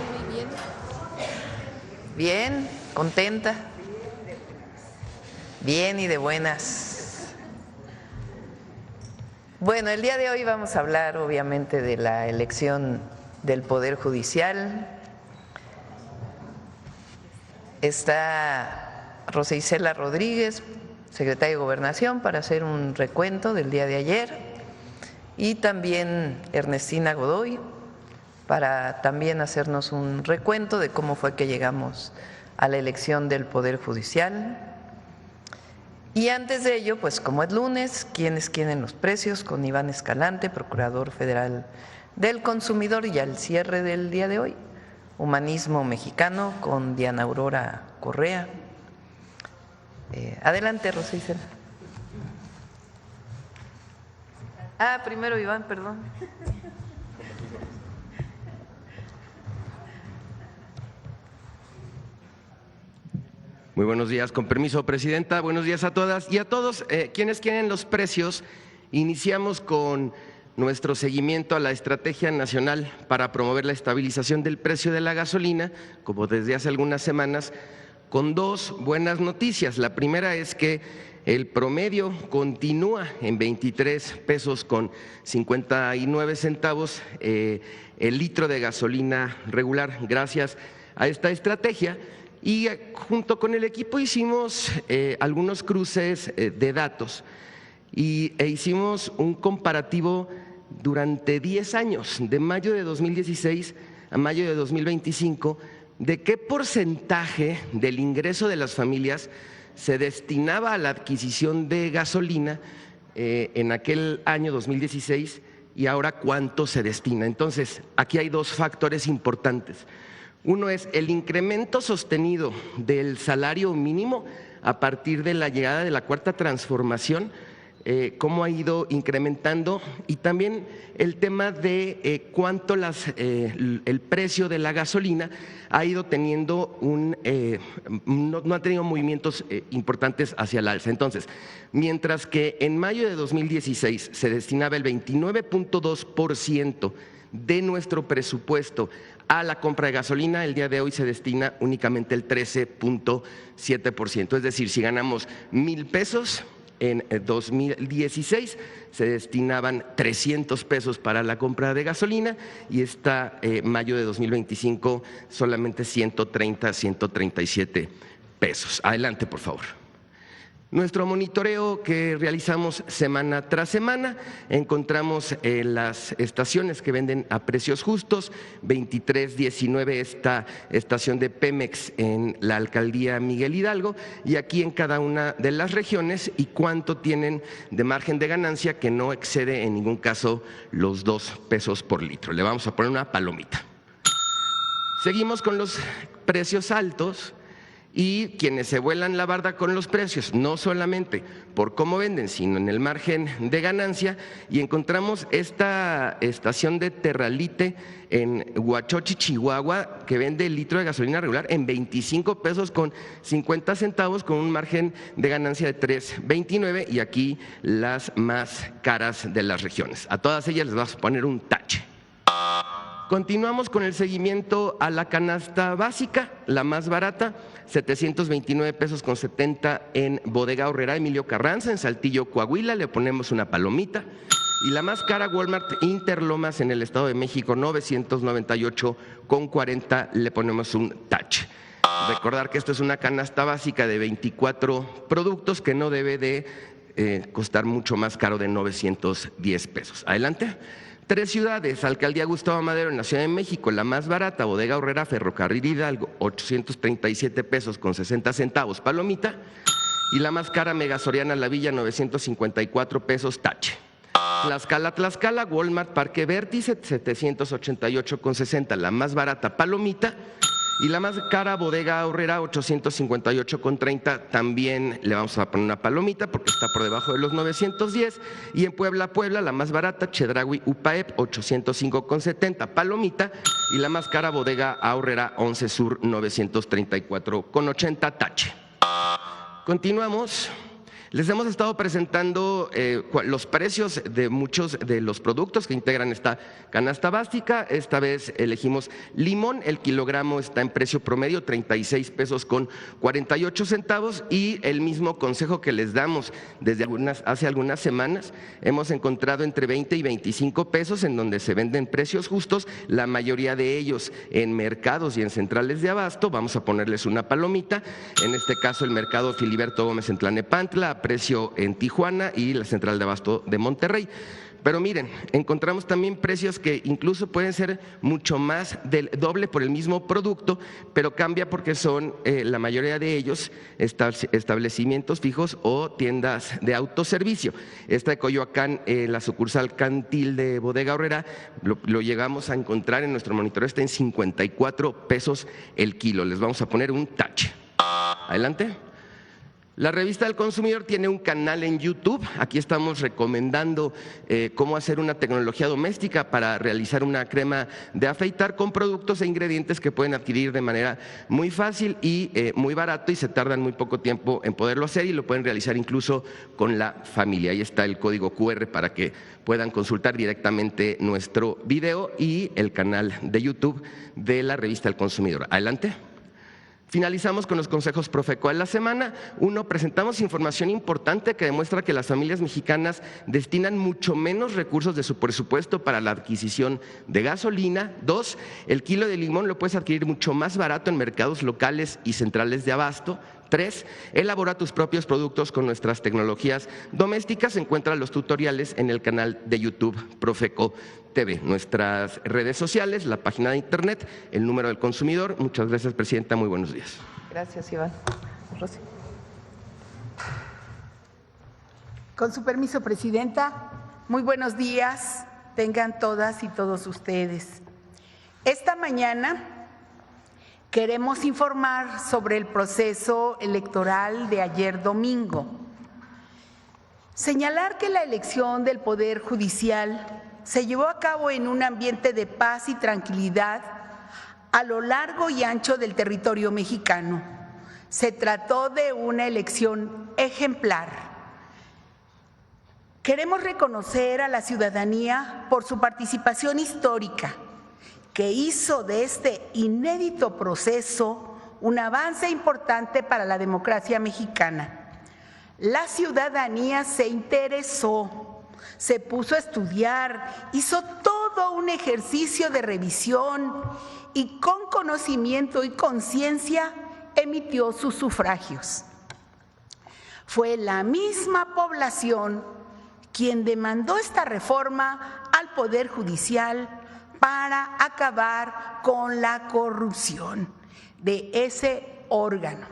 muy bien. Bien, contenta. Bien y de buenas. Bueno, el día de hoy vamos a hablar obviamente de la elección del Poder Judicial. Está Rosa Isela Rodríguez, secretaria de Gobernación, para hacer un recuento del día de ayer, y también Ernestina Godoy, para también hacernos un recuento de cómo fue que llegamos a la elección del Poder Judicial. Y antes de ello, pues como es lunes, ¿quiénes quieren los precios? Con Iván Escalante, Procurador Federal del Consumidor, y al cierre del día de hoy, Humanismo Mexicano, con Diana Aurora Correa. Adelante, Rosa Isela. Primero Iván, perdón. Muy buenos días, con permiso, Presidenta. Buenos días a todas y a todos. Quienes quieren los precios, iniciamos con nuestro seguimiento a la Estrategia Nacional para promover la estabilización del precio de la gasolina, como desde hace algunas semanas, con dos buenas noticias. La primera es que el promedio continúa en 23 pesos con 59 centavos el litro de gasolina regular, gracias a esta estrategia. Y junto con el equipo hicimos algunos cruces de datos e hicimos un comparativo durante 10 años, de mayo de 2016 a mayo de 2025, de qué porcentaje del ingreso de las familias se destinaba a la adquisición de gasolina en aquel año 2016 y ahora cuánto se destina. Entonces, aquí hay dos factores importantes. Uno es el incremento sostenido del salario mínimo a partir de la llegada de la Cuarta Transformación, cómo ha ido incrementando, y también el tema de cuánto el precio de la gasolina ha ido teniendo no ha tenido movimientos importantes hacia el alza. Entonces, mientras que en mayo de 2016 se destinaba el 29.2% de nuestro presupuesto a la compra de gasolina, el día de hoy se destina únicamente el 13.7%. Es decir, si ganamos 1,000 pesos, en 2016 se destinaban 300 pesos para la compra de gasolina y mayo de 2025 solamente 130, 137 pesos. Adelante, por favor. Nuestro monitoreo que realizamos semana tras semana, encontramos las estaciones que venden a precios justos, 2319 esta estación de Pemex en la alcaldía Miguel Hidalgo, y aquí en cada una de las regiones, y cuánto tienen de margen de ganancia, que no excede en ningún caso los 2 pesos por litro. Le vamos a poner una palomita. Seguimos con los precios altos. Y quienes se vuelan la barda con los precios, no solamente por cómo venden, sino en el margen de ganancia, y encontramos esta estación de Terralite en Huachochi, Chihuahua, que vende el litro de gasolina regular en 25 pesos con 50 centavos, con un margen de ganancia de 3.29, y aquí las más caras de las regiones. A todas ellas les vamos a poner un tache. Continuamos con el seguimiento a la canasta básica, la más barata, 729 pesos con 70 en Bodega Aurrera Emilio Carranza, en Saltillo, Coahuila, le ponemos una palomita. Y la más cara, Walmart Interlomas en el Estado de México, 998 con 40, le ponemos un tache. Recordar que esto es una canasta básica de 24 productos que no debe de costar mucho más caro de 910 pesos. Adelante. 3 ciudades, Alcaldía Gustavo Madero en la Ciudad de México, la más barata, Bodega Aurrera, Ferrocarril Hidalgo, 837 pesos con 60 centavos, palomita. Y la más cara, Mega Soriana La Villa, 954 pesos, tache. Tlaxcala, Walmart Parque Vértice, 788 con 60, la más barata, palomita. Y la más cara, Bodega Aurrera, 858 con 30, también le vamos a poner una palomita porque está por debajo de los 910. Y en Puebla, la más barata, Chedraui Upaep, 805 con 70, palomita. Y la más cara, Bodega Aurrera 11 Sur, 934 con 80, tache. Continuamos. Les hemos estado presentando los precios de muchos de los productos que integran esta canasta básica. Esta vez elegimos limón, el kilogramo está en precio promedio 36 pesos con 48 centavos y el mismo consejo que les damos desde hace algunas semanas. Hemos encontrado entre 20 y 25 pesos en donde se venden precios justos, la mayoría de ellos en mercados y en centrales de abasto. Vamos a ponerles una palomita, en este caso el mercado Filiberto Gómez en Tlalnepantla, precio en Tijuana y la central de abasto de Monterrey. Pero miren, encontramos también precios que incluso pueden ser mucho más del doble por el mismo producto, pero cambia porque son la mayoría de ellos establecimientos fijos o tiendas de autoservicio. Esta de Coyoacán, la sucursal Cantil de Bodega Aurrera, lo llegamos a encontrar en nuestro monitoreo, está en 54 pesos el kilo. Les vamos a poner un tache. Adelante. La Revista del Consumidor tiene un canal en YouTube. Aquí estamos recomendando cómo hacer una tecnología doméstica para realizar una crema de afeitar con productos e ingredientes que pueden adquirir de manera muy fácil y muy barato, y se tardan muy poco tiempo en poderlo hacer y lo pueden realizar incluso con la familia. Ahí está el código QR para que puedan consultar directamente nuestro video y el canal de YouTube de la Revista del Consumidor. Adelante. Finalizamos con los consejos Profeco de la semana. 1, presentamos información importante que demuestra que las familias mexicanas destinan mucho menos recursos de su presupuesto para la adquisición de gasolina. 2, el kilo de limón lo puedes adquirir mucho más barato en mercados locales y centrales de abasto. 3, elabora tus propios productos con nuestras tecnologías domésticas. Encuentra los tutoriales en el canal de YouTube Profeco TV, nuestras redes sociales, la página de internet, el número del consumidor. Muchas gracias, presidenta. Muy buenos días. Gracias, Iván. Rosy. Con su permiso, presidenta, muy buenos días tengan todas y todos ustedes. Esta mañana queremos informar sobre el proceso electoral de ayer domingo. Señalar que la elección del Poder Judicial se llevó a cabo en un ambiente de paz y tranquilidad a lo largo y ancho del territorio mexicano. Se trató de una elección ejemplar. Queremos reconocer a la ciudadanía por su participación histórica, que hizo de este inédito proceso un avance importante para la democracia mexicana. La ciudadanía se interesó, se puso a estudiar, hizo todo un ejercicio de revisión y con conocimiento y conciencia emitió sus sufragios. Fue la misma población quien demandó esta reforma al Poder Judicial para acabar con la corrupción de ese órgano.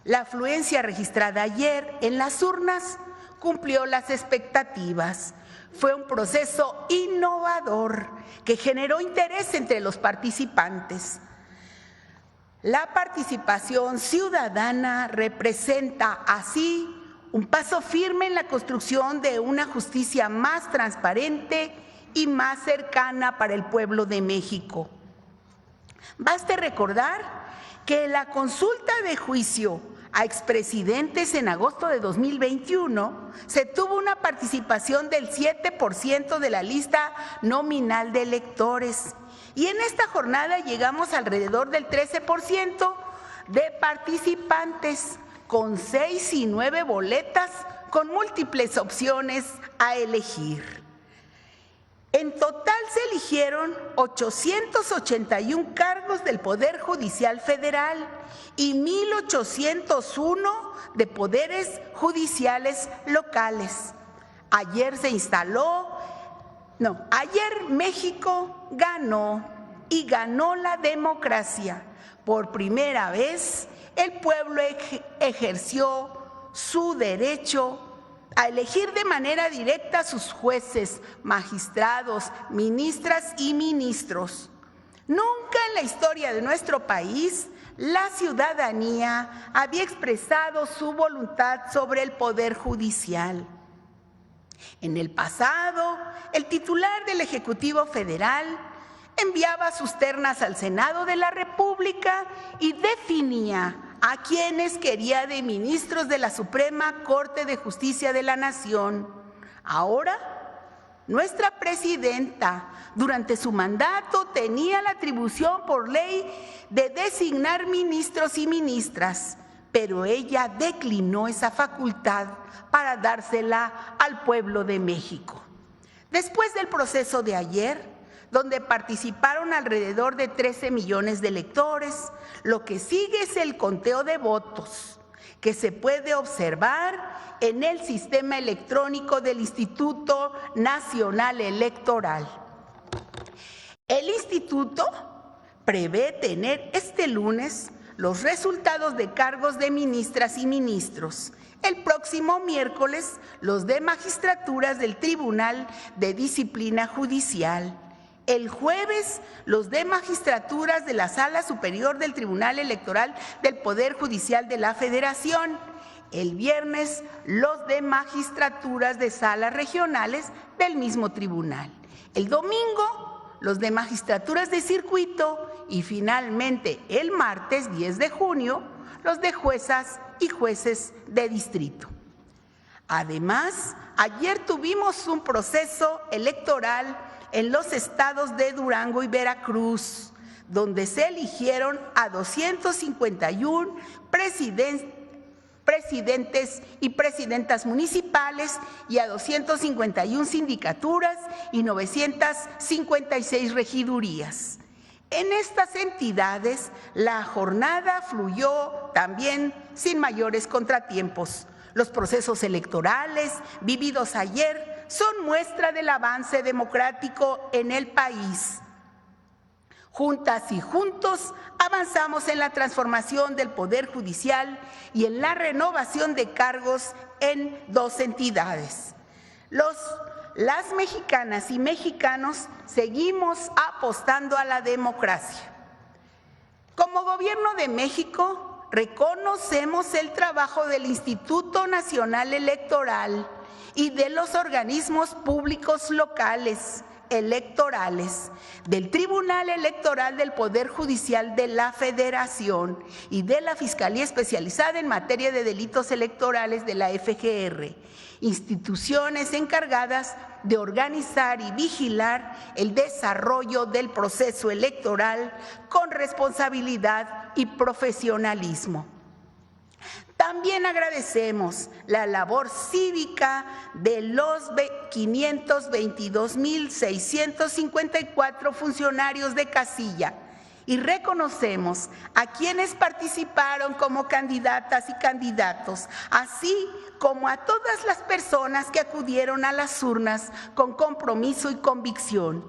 La afluencia registrada ayer en las urnas cumplió las expectativas. Fue un proceso innovador que generó interés entre los participantes. La participación ciudadana representa así un paso firme en la construcción de una justicia más transparente y más cercana para el pueblo de México. Baste recordar que la consulta de juicio a expresidentes en agosto de 2021 se tuvo una participación del 7% de la lista nominal de electores, y en esta jornada llegamos alrededor del 13% de participantes, con 6 y 9 boletas con múltiples opciones a elegir. En total se eligieron 881 cargos del Poder Judicial Federal y 1,801 de poderes judiciales locales. Ayer México ganó, y ganó la democracia. Por primera vez, el pueblo ejerció su derecho a elegir de manera directa a sus jueces, magistrados, ministras y ministros. Nunca en la historia de nuestro país la ciudadanía había expresado su voluntad sobre el Poder Judicial. En el pasado, el titular del Ejecutivo Federal enviaba sus ternas al Senado de la República y definía a quienes quería de ministros de la Suprema Corte de Justicia de la Nación. Ahora, nuestra presidenta, durante su mandato, tenía la atribución por ley de designar ministros y ministras, pero ella declinó esa facultad para dársela al pueblo de México. Después del proceso de ayer, donde participaron alrededor de 13 millones de electores, lo que sigue es el conteo de votos, que se puede observar en el sistema electrónico del Instituto Nacional Electoral. El instituto prevé tener este lunes los resultados de cargos de ministras y ministros. El próximo miércoles, los de magistraturas del Tribunal de Disciplina Judicial. El jueves, los de magistraturas de la Sala Superior del Tribunal Electoral del Poder Judicial de la Federación. El viernes, los de magistraturas de salas regionales del mismo tribunal. El domingo, los de magistraturas de circuito y finalmente el martes 10 de junio, los de juezas y jueces de distrito. Además, ayer tuvimos un proceso electoral en los estados de Durango y Veracruz, donde se eligieron a 251 presidentes y presidentas municipales y a 251 sindicaturas y 956 regidurías. En estas entidades, la jornada fluyó también sin mayores contratiempos. Los procesos electorales vividos ayer son muestra del avance democrático en el país. Juntas y juntos avanzamos en la transformación del Poder Judicial y en la renovación de cargos en dos entidades. Las mexicanas y mexicanos seguimos apostando a la democracia. Como Gobierno de México, reconocemos el trabajo del Instituto Nacional Electoral y de los organismos públicos locales electorales, del Tribunal Electoral del Poder Judicial de la Federación y de la Fiscalía Especializada en Materia de Delitos Electorales de la FGR, instituciones encargadas de organizar y vigilar el desarrollo del proceso electoral con responsabilidad y profesionalismo. También agradecemos la labor cívica de los 522.654 funcionarios de casilla y reconocemos a quienes participaron como candidatas y candidatos, así como a todas las personas que acudieron a las urnas con compromiso y convicción.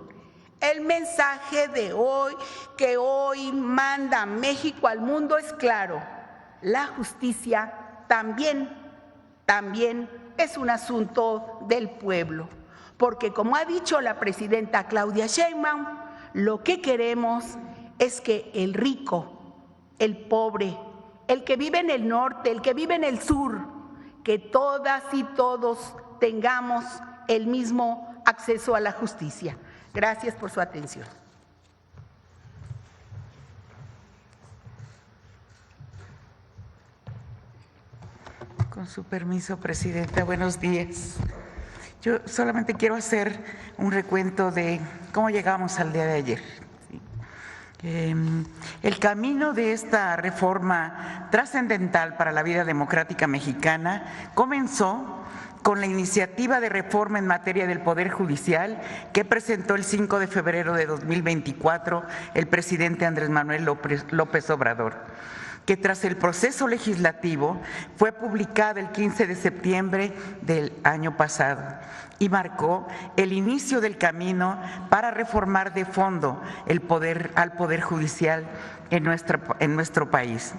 El mensaje de hoy, que hoy manda México al mundo, es claro. La justicia también es un asunto del pueblo, porque como ha dicho la presidenta Claudia Sheinbaum, lo que queremos es que el rico, el pobre, el que vive en el norte, el que vive en el sur, que todas y todos tengamos el mismo acceso a la justicia. Gracias por su atención. Con su permiso, Presidenta, buenos días. Yo solamente quiero hacer un recuento de cómo llegamos al día de ayer. El camino de esta reforma trascendental para la vida democrática mexicana comenzó con la iniciativa de reforma en materia del Poder Judicial que presentó el 5 de febrero de 2024 el presidente Andrés Manuel López Obrador, que tras el proceso legislativo fue publicada el 15 de septiembre del año pasado y marcó el inicio del camino para reformar de fondo al Poder Judicial en nuestro país.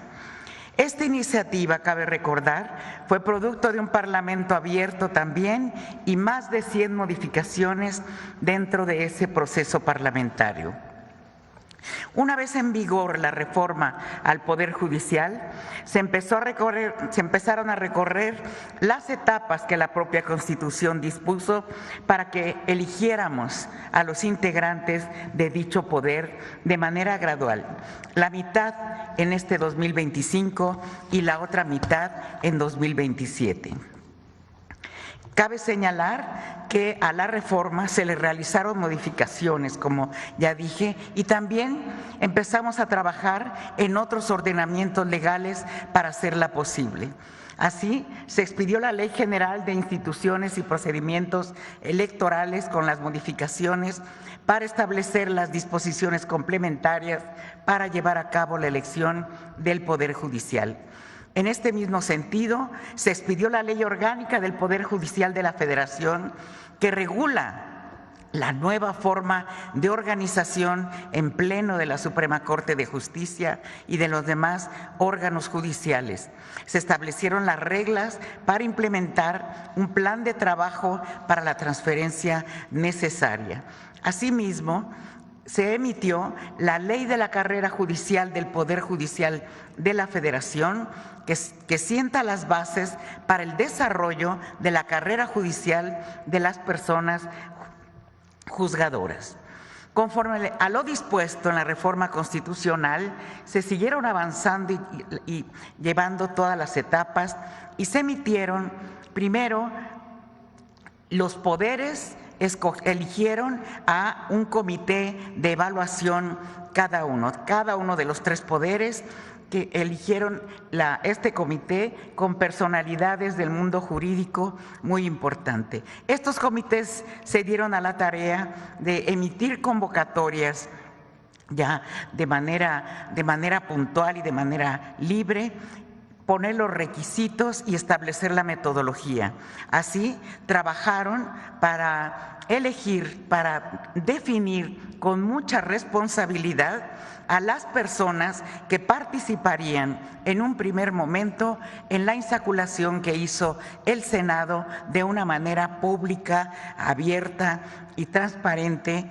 Esta iniciativa, cabe recordar, fue producto de un Parlamento abierto también y más de 100 modificaciones dentro de ese proceso parlamentario. Una vez en vigor la reforma al Poder Judicial, se empezaron a recorrer las etapas que la propia Constitución dispuso para que eligiéramos a los integrantes de dicho poder de manera gradual, la mitad en este 2025 y la otra mitad en 2027. Cabe señalar que a la reforma se le realizaron modificaciones, como ya dije, y también empezamos a trabajar en otros ordenamientos legales para hacerla posible. Así, se expidió la Ley General de Instituciones y Procedimientos Electorales con las modificaciones para establecer las disposiciones complementarias para llevar a cabo la elección del Poder Judicial. En este mismo sentido, se expidió la Ley Orgánica del Poder Judicial de la Federación, que regula la nueva forma de organización en pleno de la Suprema Corte de Justicia y de los demás órganos judiciales. Se establecieron las reglas para implementar un plan de trabajo para la transferencia necesaria. Asimismo, se emitió la Ley de la Carrera Judicial del Poder Judicial de la Federación, que sienta las bases para el desarrollo de la carrera judicial de las personas juzgadoras. Conforme a lo dispuesto en la reforma constitucional, se siguieron avanzando y llevando todas las etapas y se emitieron primero los poderes. Eligieron a un comité de evaluación cada uno de los tres poderes, que eligieron este comité con personalidades del mundo jurídico muy importante. Estos comités se dieron a la tarea de emitir convocatorias ya de manera puntual y de manera libre, poner los requisitos y establecer la metodología. Así trabajaron para elegir, para definir con mucha responsabilidad a las personas que participarían en un primer momento en la insaculación que hizo el Senado de una manera pública, abierta y transparente,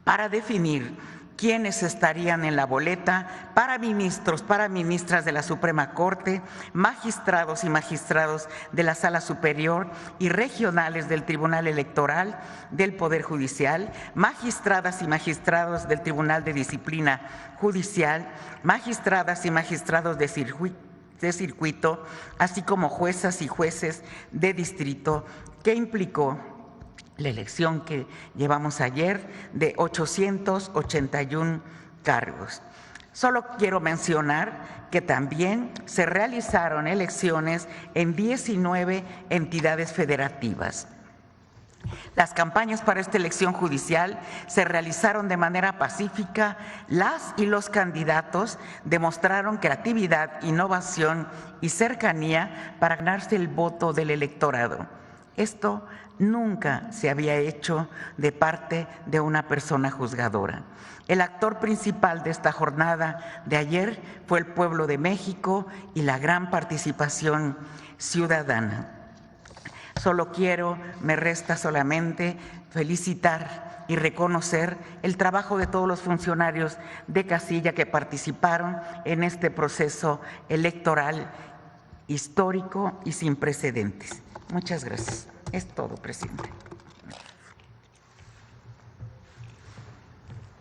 para definir quiénes estarían en la boleta para ministros, para ministras de la Suprema Corte, magistrados y magistrados de la Sala Superior y regionales del Tribunal Electoral del Poder Judicial, magistradas y magistrados del Tribunal de Disciplina Judicial, magistradas y magistrados de circuito, así como juezas y jueces de distrito, que implicó la elección que llevamos ayer de 881 cargos. Solo quiero mencionar que también se realizaron elecciones en 19 entidades federativas. Las campañas para esta elección judicial se realizaron de manera pacífica. Las y los candidatos demostraron creatividad, innovación y cercanía para ganarse el voto del electorado. Esto nunca se había hecho de parte de una persona juzgadora. El actor principal de esta jornada de ayer fue el pueblo de México y la gran participación ciudadana. Me resta solamente felicitar y reconocer el trabajo de todos los funcionarios de casilla que participaron en este proceso electoral histórico y sin precedentes. Muchas gracias. Es todo, presidente.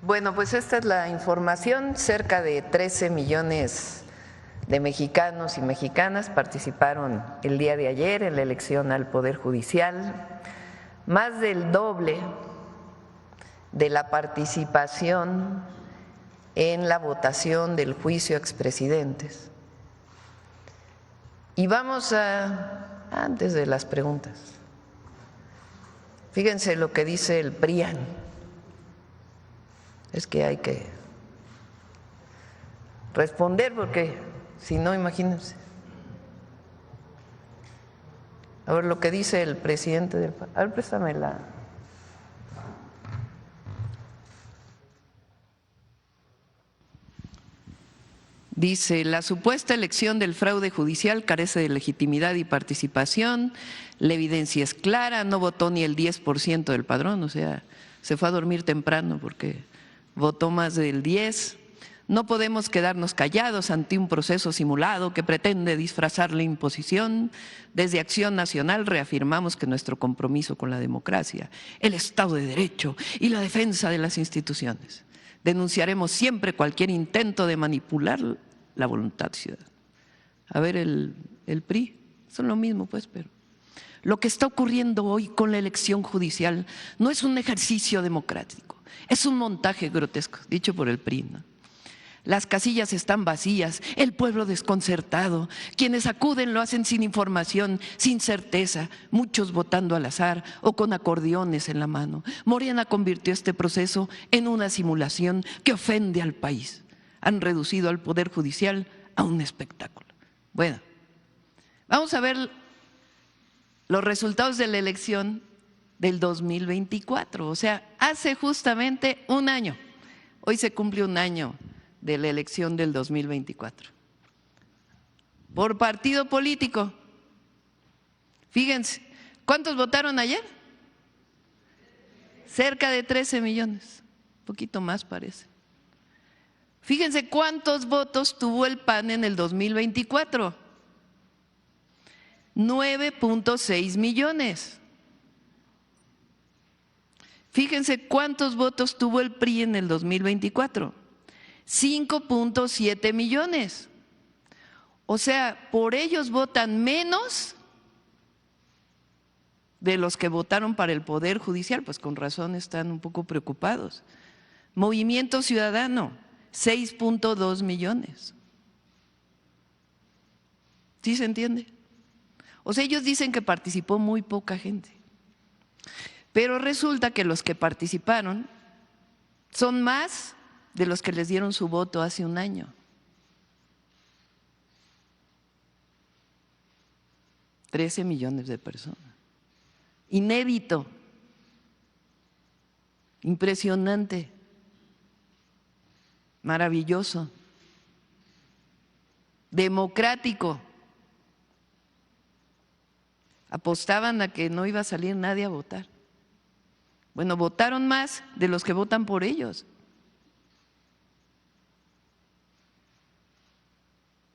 Bueno, pues esta es la información. Cerca de 13 millones de mexicanos y mexicanas participaron el día de ayer en la elección al Poder Judicial, más del doble de la participación en la votación del juicio a expresidentes. Y vamos antes de las preguntas, fíjense lo que dice el PRIAN. Es que hay que responder porque si no, imagínense. A ver lo que dice el presidente del... A ver, préstamela. Dice, la supuesta elección del fraude judicial carece de legitimidad y participación, la evidencia es clara, no votó ni el 10% del padrón, o sea, se fue a dormir temprano porque votó más del 10%. No podemos quedarnos callados ante un proceso simulado que pretende disfrazar la imposición. Desde Acción Nacional reafirmamos que nuestro compromiso con la democracia, el Estado de Derecho y la defensa de las instituciones. Denunciaremos siempre cualquier intento de manipular la voluntad ciudadana. A ver, el PRI, son lo mismo pues, pero lo que está ocurriendo hoy con la elección judicial no es un ejercicio democrático, es un montaje grotesco, dicho por el PRI, ¿no? Las casillas están vacías, el pueblo desconcertado, quienes acuden lo hacen sin información, sin certeza, muchos votando al azar o con acordeones en la mano. Morena convirtió este proceso en una simulación que ofende al país. Han reducido al Poder Judicial a un espectáculo. Bueno, vamos a ver los resultados de la elección del 2024, o sea, hace justamente un año. Hoy se cumple un año de la elección del 2024. Por partido político, fíjense, ¿cuántos votaron ayer? Cerca de 13 millones, un poquito más parece. Fíjense cuántos votos tuvo el PAN en el 2024. 9.6 millones. Fíjense cuántos votos tuvo el PRI en el 2024. 5.7 millones. O sea, por ellos votan menos de los que votaron para el Poder Judicial, pues con razón están un poco preocupados. Movimiento Ciudadano, 6.2 millones. ¿Sí se entiende? O sea, ellos dicen que participó muy poca gente, pero resulta que los que participaron son más de los que les dieron su voto hace un año. $13 millones de personas. Inédito, impresionante, maravilloso, democrático. Apostaban a que no iba a salir nadie a votar. Bueno, votaron más de los que votan por ellos.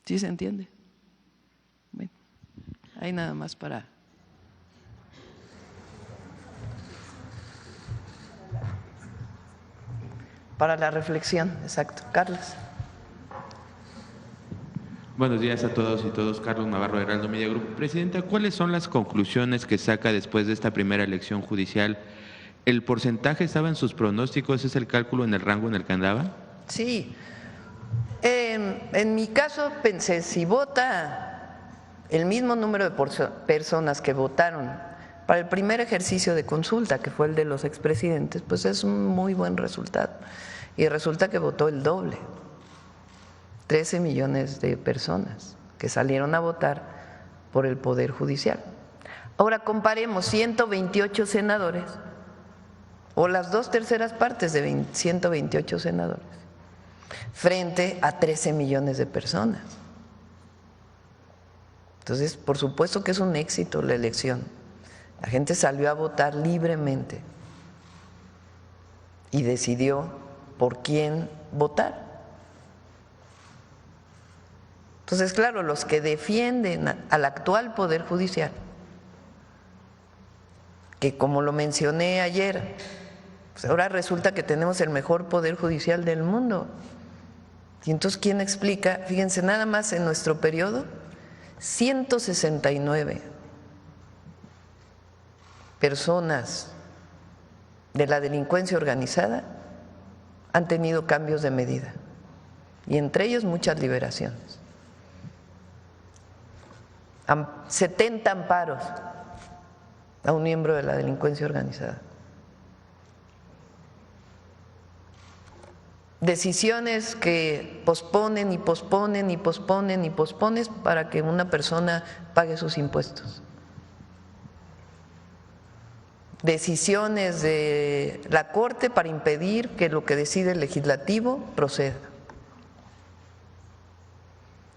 ¿Sí se entiende? Bueno, hay nada más para la reflexión, exacto. Carlos. Buenos días a todos y todos. Carlos Navarro, Heraldo Media Group. Presidenta, ¿cuáles son las conclusiones que saca después de esta primera elección judicial? ¿El porcentaje estaba en sus pronósticos? ¿Es el cálculo en el rango en el que andaba? Sí. En mi caso pensé, si vota el mismo número de personas que votaron para el primer ejercicio de consulta, que fue el de los expresidentes, pues es un muy buen resultado. Y resulta que votó el doble, 13 millones de personas que salieron a votar por el Poder Judicial. Ahora comparemos 128 senadores o las 2/3 partes de 128 senadores frente a 13 millones de personas. Entonces, por supuesto que es un éxito la elección. La gente salió a votar libremente y decidió por quién votar. Entonces, claro, los que defienden al actual Poder Judicial, que como lo mencioné ayer, pues ahora resulta que tenemos el mejor Poder Judicial del mundo. Y entonces, ¿quién explica? Fíjense, nada más en nuestro periodo, 169 personas de la delincuencia organizada han tenido cambios de medida, y entre ellos muchas liberaciones. 70 amparos a un miembro de la delincuencia organizada. Decisiones que posponen y posponen y posponen y posponen para que una persona pague sus impuestos. Decisiones de la Corte para impedir que lo que decide el legislativo proceda.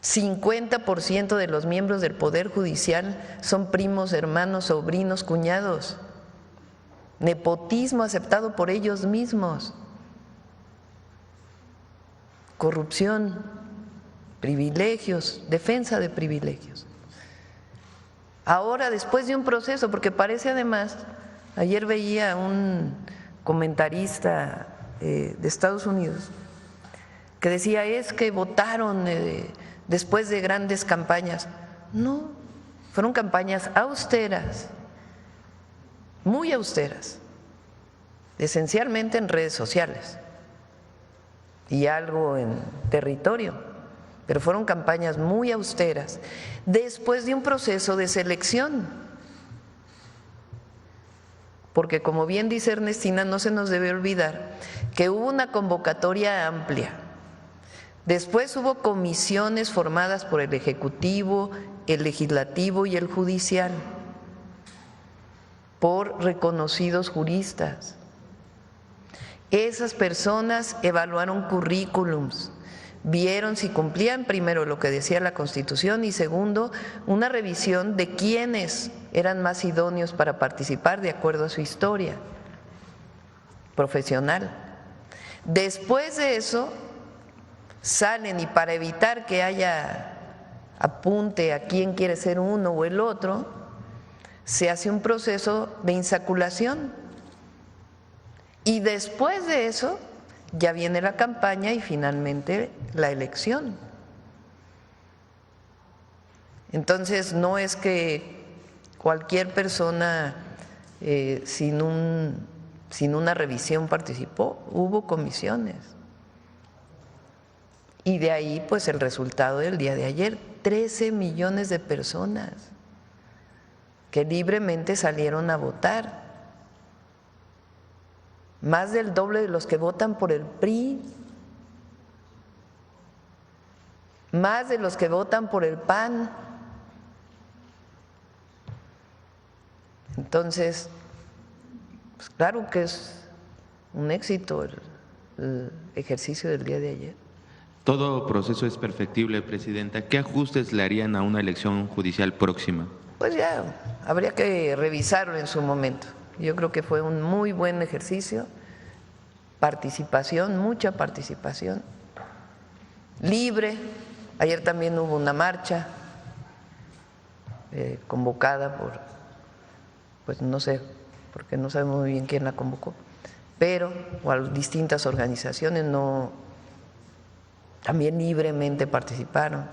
50% de los miembros del Poder Judicial son primos, hermanos, sobrinos, cuñados. Nepotismo aceptado por ellos mismos. corrupción, privilegios, defensa de privilegios. Ahora, después de un proceso, porque parece además, ayer veía un comentarista de Estados Unidos que decía, es que votaron después de grandes campañas. No, fueron campañas austeras, muy austeras, esencialmente en redes sociales y algo en territorio, pero fueron campañas muy austeras después de un proceso de selección. Porque como bien dice Ernestina, no se nos debe olvidar que hubo una convocatoria amplia. Después hubo comisiones formadas por el Ejecutivo, el Legislativo y el Judicial, por reconocidos juristas. Esas personas evaluaron currículums, vieron si cumplían primero lo que decía la Constitución y segundo, una revisión de quiénes eran más idóneos para participar de acuerdo a su historia profesional. Después de eso salen y para evitar que haya apunte a quién quiere ser uno o el otro, se hace un proceso de insaculación y después de eso ya viene la campaña y finalmente la elección. Entonces no es que cualquier persona sin una revisión participó, hubo comisiones. Y de ahí pues el resultado del día de ayer, 13 millones de personas que libremente salieron a votar, más del doble de los que votan por el PRI, más de los que votan por el PAN. Entonces, pues claro que es un éxito el ejercicio del día de ayer. Todo proceso es perfectible, Presidenta. ¿Qué ajustes le harían a una elección judicial próxima? Pues ya habría que revisarlo en su momento. Yo creo que fue un muy buen ejercicio, participación, mucha participación, libre. Ayer también hubo una marcha convocada por, pues no sé, porque no sabemos muy bien quién la convocó, pero o a distintas organizaciones también libremente participaron,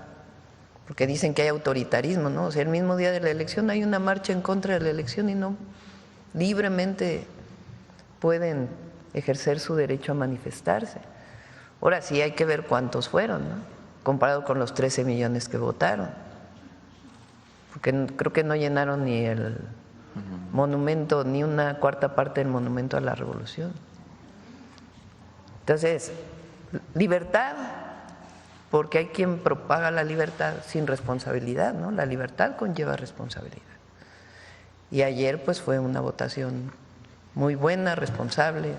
porque dicen que hay autoritarismo, ¿no? O sea, el mismo día de la elección hay una marcha en contra de la elección y no, libremente pueden ejercer su derecho a manifestarse. Ahora sí hay que ver cuántos fueron, ¿no? Comparado con los 13 millones que votaron, porque creo que no llenaron ni el monumento, ni una cuarta parte del monumento a la Revolución. Entonces, libertad, porque hay quien propaga la libertad sin responsabilidad, ¿no? La libertad conlleva responsabilidad. Y ayer pues fue una votación muy buena, responsable,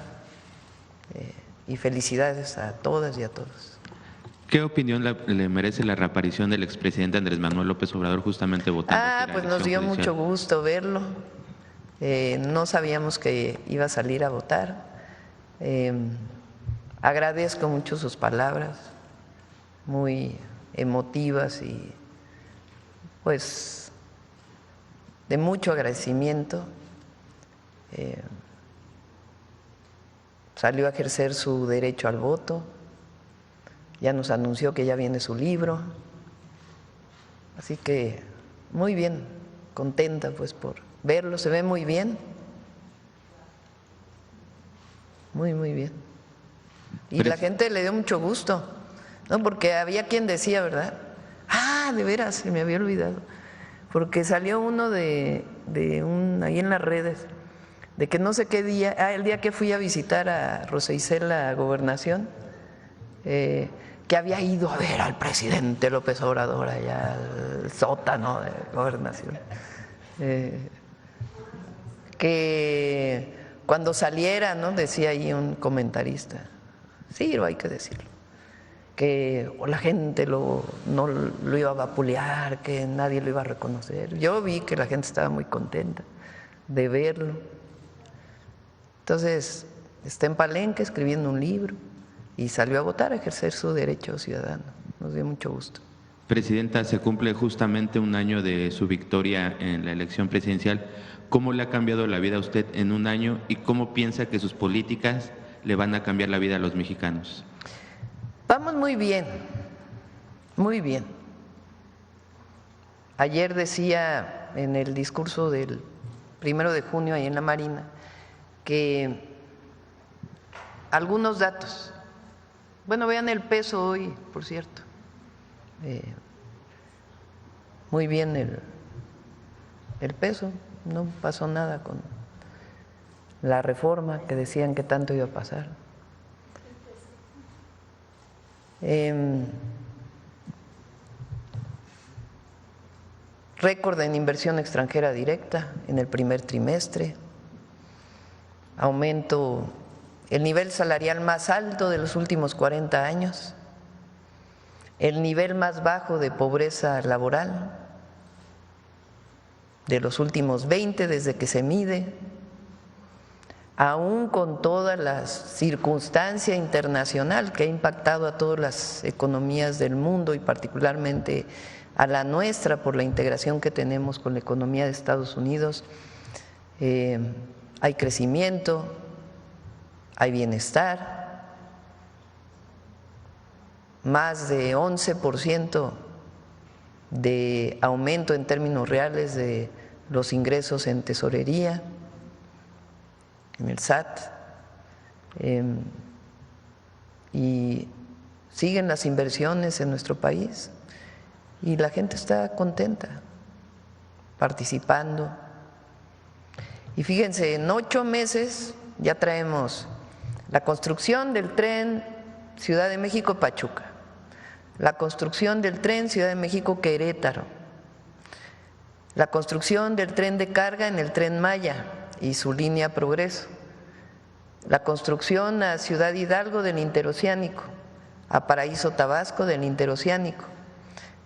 y felicidades a todas y a todos. ¿Qué opinión le merece la reaparición del expresidente Andrés Manuel López Obrador justamente votando? Pues nos dio mucho gusto verlo. No sabíamos que iba a salir a votar. Agradezco mucho sus palabras, muy emotivas y pues de mucho agradecimiento. Salió a ejercer su derecho al voto, ya nos anunció que ya viene su libro, así que muy bien, contenta pues por verlo, se ve muy bien, muy bien. Y la gente le dio mucho gusto, ¿no? Porque había quien decía, ¿verdad? De veras, se me había olvidado, porque salió uno ahí en las redes, de que no sé qué día, el día que fui a visitar a Rosa Isela Gobernación, que había ido a ver al presidente López Obrador allá al sótano de Gobernación, que cuando saliera, ¿no? Decía ahí un comentarista, sí, lo hay que decirlo, que la gente no lo iba a vapulear, que nadie lo iba a reconocer. Yo vi que la gente estaba muy contenta de verlo. Entonces, está en Palenque escribiendo un libro y salió a votar, a ejercer su derecho ciudadano. Nos dio mucho gusto. Presidenta, se cumple justamente un año de su victoria en la elección presidencial. ¿Cómo le ha cambiado la vida a usted en un año y cómo piensa que sus políticas le van a cambiar la vida a los mexicanos? Vamos muy bien, muy bien. Ayer decía en el discurso del 1 de junio ahí en la Marina que algunos datos, bueno, vean el peso hoy, por cierto, muy bien el peso, no pasó nada con la reforma que decían que tanto iba a pasar. Récord en inversión extranjera directa en el primer trimestre, aumento, el nivel salarial más alto de los últimos 40 años, el nivel más bajo de pobreza laboral de los últimos 20 desde que se mide, aún con toda la circunstancia internacional que ha impactado a todas las economías del mundo y particularmente a la nuestra por la integración que tenemos con la economía de Estados Unidos, hay crecimiento, hay bienestar, más de 11% de aumento en términos reales de los ingresos en tesorería, en el SAT, y siguen las inversiones en nuestro país y la gente está contenta, participando. Y fíjense, en 8 meses ya traemos la construcción del tren Ciudad de México-Pachuca, la construcción del tren Ciudad de México-Querétaro, la construcción del tren de carga en el Tren Maya y su línea Progreso, la construcción a Ciudad Hidalgo del interoceánico, a Paraíso Tabasco del interoceánico.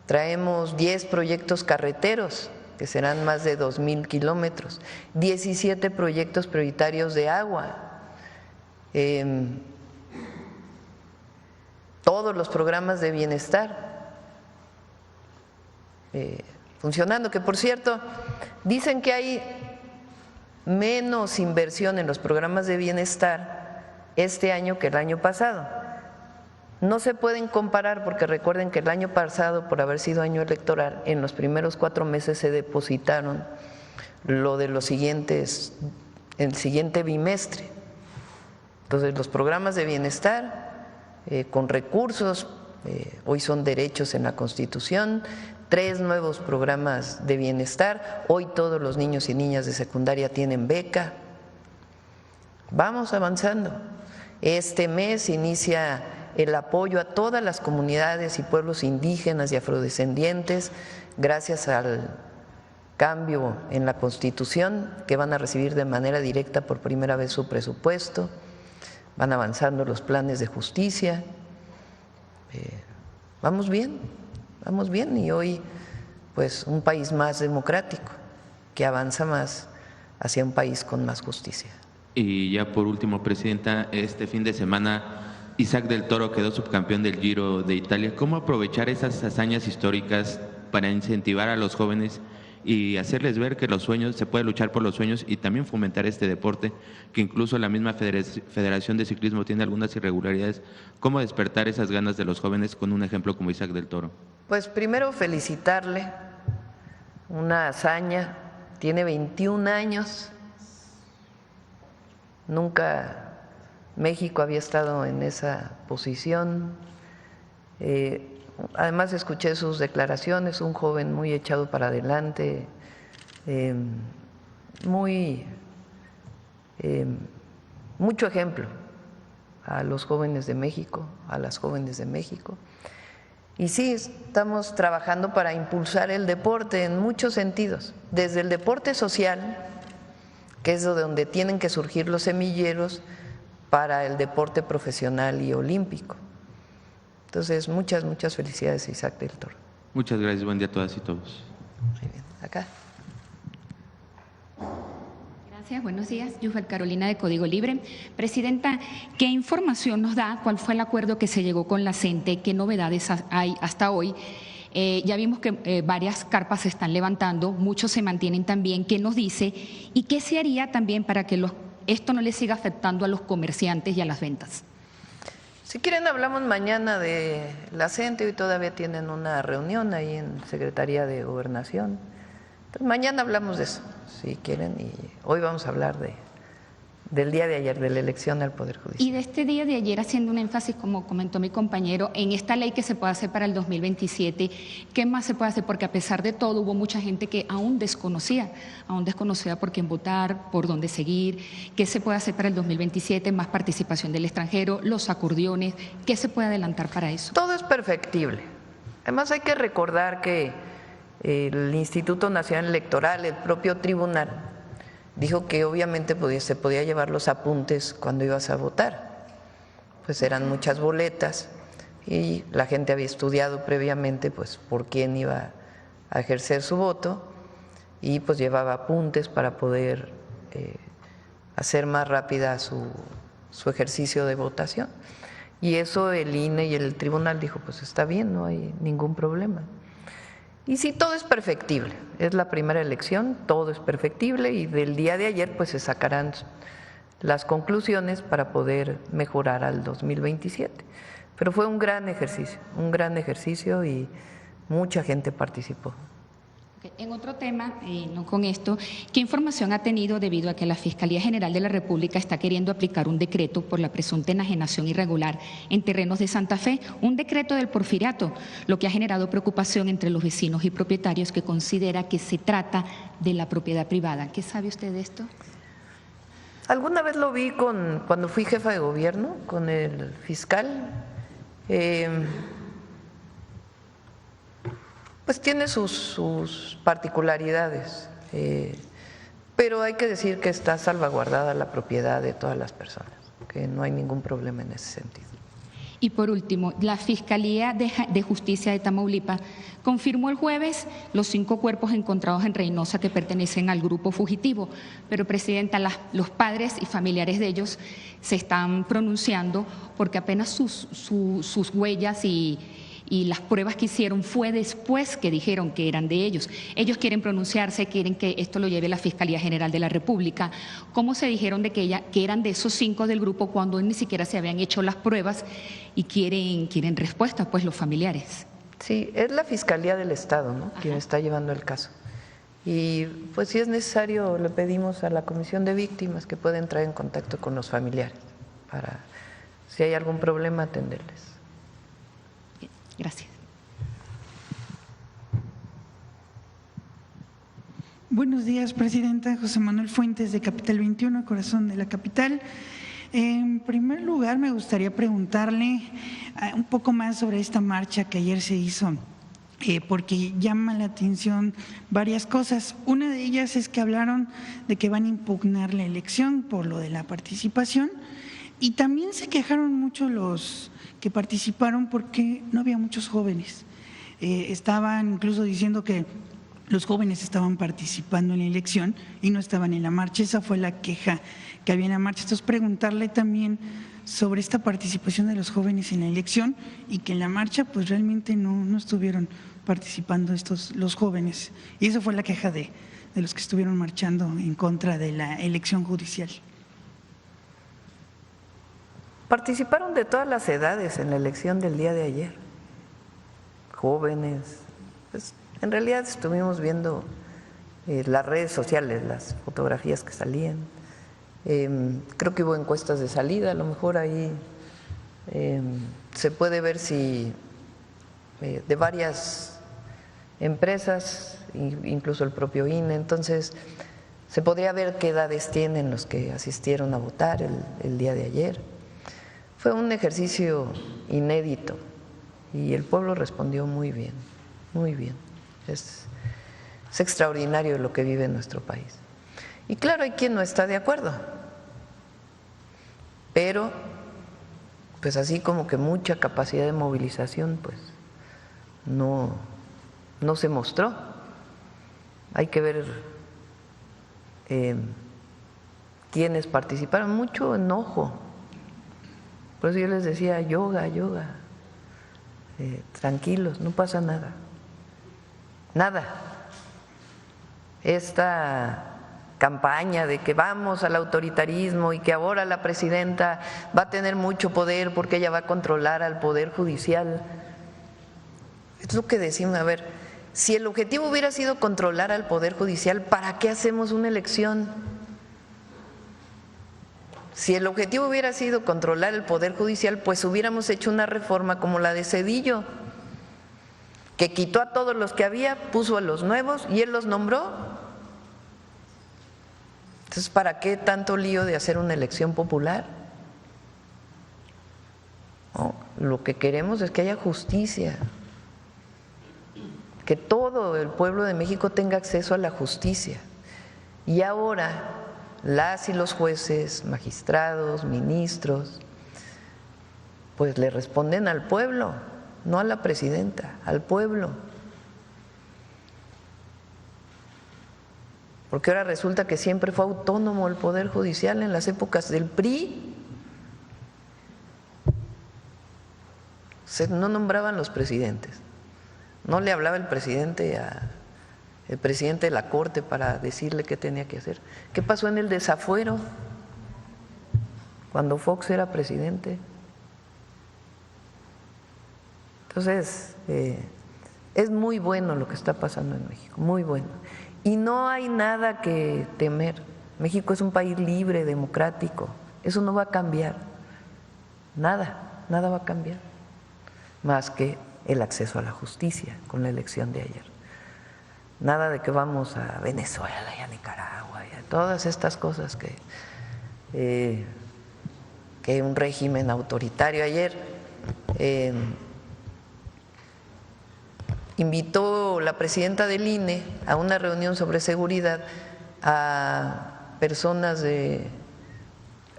Traemos 10 proyectos carreteros, que serán más de 2,000 kilómetros, 17 proyectos prioritarios de agua, todos los programas de bienestar funcionando, que por cierto, dicen que hay menos inversión en los programas de bienestar este año que el año pasado. No se pueden comparar porque recuerden que el año pasado, por haber sido año electoral, en los primeros 4 meses se depositaron lo de los siguientes, el siguiente bimestre. Entonces los programas de bienestar con recursos, hoy son derechos en la Constitución, 3 nuevos programas de bienestar, hoy todos los niños y niñas de secundaria tienen beca. Vamos avanzando. Este mes inicia el apoyo a todas las comunidades y pueblos indígenas y afrodescendientes gracias al cambio en la Constitución, que van a recibir de manera directa por primera vez su presupuesto. Van avanzando los planes de justicia. Vamos bien y hoy pues un país más democrático que avanza más hacia un país con más justicia. Y ya por último, Presidenta, este fin de semana Isaac del Toro quedó subcampeón del Giro de Italia. ¿Cómo aprovechar esas hazañas históricas para incentivar a los jóvenes y hacerles ver que los sueños, se puede luchar por los sueños y también fomentar este deporte, que incluso la misma Federación de Ciclismo tiene algunas irregularidades? ¿Cómo despertar esas ganas de los jóvenes con un ejemplo como Isaac del Toro? Pues primero felicitarle, una hazaña, tiene 21 años, nunca México había estado en esa posición. Además escuché sus declaraciones, un joven muy echado para adelante, mucho ejemplo a los jóvenes de México, a las jóvenes de México. Y sí, estamos trabajando para impulsar el deporte en muchos sentidos, desde el deporte social, que es de donde tienen que surgir los semilleros, para el deporte profesional y olímpico. Entonces, muchas felicidades a Isaac del Toro. Muchas gracias, buen día a todas y todos. Muy bien, acá. Gracias, buenos días. Yufel Carolina de Código Libre. Presidenta, ¿qué información nos da? ¿Cuál fue el acuerdo que se llegó con la CENTE? ¿Qué novedades hay hasta hoy? Ya vimos que varias carpas se están levantando, muchos se mantienen también. ¿Qué nos dice? ¿Y qué se haría también para que esto no le siga afectando a los comerciantes y a las ventas? Si quieren hablamos mañana de la CENTE, hoy todavía tienen una reunión ahí en Secretaría de Gobernación. Entonces, mañana hablamos de eso, si quieren, y hoy vamos a hablar del día de ayer, de la elección al Poder Judicial. Y de este día de ayer, haciendo un énfasis, como comentó mi compañero, en esta ley que se puede hacer para el 2027, ¿qué más se puede hacer? Porque a pesar de todo, hubo mucha gente que aún desconocía por quién votar, por dónde seguir. ¿Qué se puede hacer para el 2027? Más participación del extranjero, los acordeones. ¿Qué se puede adelantar para eso? Todo es perfectible. Además hay que recordar que el Instituto Nacional Electoral, el propio tribunal, dijo que obviamente se podía llevar los apuntes cuando ibas a votar, pues eran muchas boletas y la gente había estudiado previamente pues por quién iba a ejercer su voto y pues llevaba apuntes para poder hacer más rápida su ejercicio de votación. Y eso el INE y el tribunal dijo, pues está bien, no hay ningún problema. Y sí, todo es perfectible, es la primera elección, todo es perfectible y del día de ayer pues se sacarán las conclusiones para poder mejorar al 2027. Pero fue un gran ejercicio y mucha gente participó. En otro tema, no con esto, ¿qué información ha tenido debido a que la Fiscalía General de la República está queriendo aplicar un decreto por la presunta enajenación irregular en terrenos de Santa Fe, un decreto del porfiriato, lo que ha generado preocupación entre los vecinos y propietarios que considera que se trata de la propiedad privada? ¿Qué sabe usted de esto? Alguna vez lo vi cuando fui jefa de gobierno con el fiscal. Pues tiene sus particularidades, pero hay que decir que está salvaguardada la propiedad de todas las personas, que no hay ningún problema en ese sentido. Y por último, la Fiscalía de Justicia de Tamaulipas confirmó el jueves los 5 cuerpos encontrados en Reynosa que pertenecen al grupo fugitivo, pero, Presidenta, los padres y familiares de ellos se están pronunciando porque apenas sus huellas y las pruebas que hicieron fue después que dijeron que eran de ellos. Ellos quieren pronunciarse, quieren que esto lo lleve la Fiscalía General de la República. ¿Cómo se dijeron de que eran de esos 5 del grupo cuando ni siquiera se habían hecho las pruebas y quieren respuesta, pues, los familiares? Sí, es la Fiscalía del Estado, ¿no?, quien está llevando el caso. Y pues si es necesario le pedimos a la Comisión de Víctimas que pueda entrar en contacto con los familiares para, si hay algún problema, atenderles. Gracias. Buenos días, Presidenta. José Manuel Fuentes, de Capital 21, corazón de la capital. En primer lugar, me gustaría preguntarle un poco más sobre esta marcha que ayer se hizo, porque llama la atención varias cosas. Una de ellas es que hablaron de que van a impugnar la elección por lo de la participación, y también se quejaron mucho los que participaron porque no había muchos jóvenes. Estaban incluso diciendo que los jóvenes estaban participando en la elección y no estaban en la marcha. Esa fue la queja que había en la marcha. Entonces, preguntarle también sobre esta participación de los jóvenes en la elección y que en la marcha pues realmente no estuvieron participando los jóvenes. Y esa fue la queja de los que estuvieron marchando en contra de la elección judicial. Participaron de todas las edades en la elección del día de ayer, jóvenes. Pues, en realidad estuvimos viendo las redes sociales, las fotografías que salían. Creo que hubo encuestas de salida, a lo mejor ahí se puede ver si de varias empresas, incluso el propio INE, entonces se podría ver qué edades tienen los que asistieron a votar el día de ayer. Fue un ejercicio inédito y el pueblo respondió muy bien, muy bien. Es extraordinario lo que vive nuestro país. Y claro, hay quien no está de acuerdo, pero pues así como que mucha capacidad de movilización pues no se mostró. Hay que ver quienes participaron, mucho enojo. Por eso yo les decía, yoga, tranquilos, no pasa nada, nada. Esta campaña de que vamos al autoritarismo y que ahora la presidenta va a tener mucho poder porque ella va a controlar al Poder Judicial. Es lo que decimos, a ver, si el objetivo hubiera sido controlar al Poder Judicial, ¿para qué hacemos una elección? Si el objetivo hubiera sido controlar el Poder Judicial, pues hubiéramos hecho una reforma como la de Zedillo, que quitó a todos los que había, puso a los nuevos y él los nombró. Entonces, ¿para qué tanto lío de hacer una elección popular? No, lo que queremos es que haya justicia, que todo el pueblo de México tenga acceso a la justicia. Y ahora las y los jueces, magistrados, ministros, pues le responden al pueblo, no a la presidenta, al pueblo. Porque ahora resulta que siempre fue autónomo el Poder Judicial en las épocas del PRI. No nombraban los presidentes, no le hablaba el presidente el presidente de la Corte para decirle qué tenía que hacer. ¿Qué pasó en el desafuero cuando Fox era presidente? Entonces, es muy bueno lo que está pasando en México, muy bueno. Y no hay nada que temer. México es un país libre, democrático. Eso no va a cambiar. Nada va a cambiar. Más que el acceso a la justicia con la elección de ayer. Nada de que vamos a Venezuela y a Nicaragua y a todas estas cosas que un régimen autoritario. Ayer invitó la presidenta del INE a una reunión sobre seguridad a personas de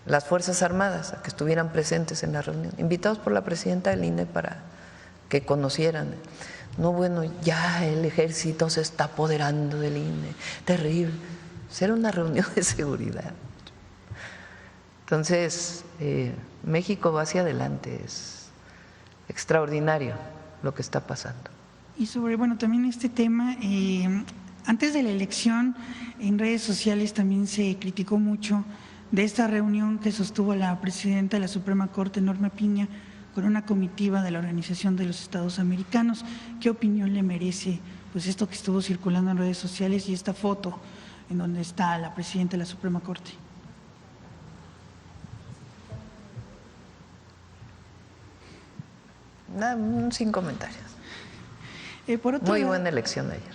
las Fuerzas Armadas a que estuvieran presentes en la reunión, invitados por la presidenta del INE para que conocieran. No, bueno, ya el ejército se está apoderando del INE, terrible. Era una reunión de seguridad. Entonces, México va hacia adelante, es extraordinario lo que está pasando. Y sobre, bueno, también este tema, antes de la elección, en redes sociales también se criticó mucho de esta reunión que sostuvo la presidenta de la Suprema Corte, Norma Piña, con una comitiva de la Organización de los Estados Americanos. ¿Qué opinión le merece pues esto que estuvo circulando en redes sociales y esta foto en donde está la presidenta de la Suprema Corte? Sin comentarios. Muy buena elección de ayer.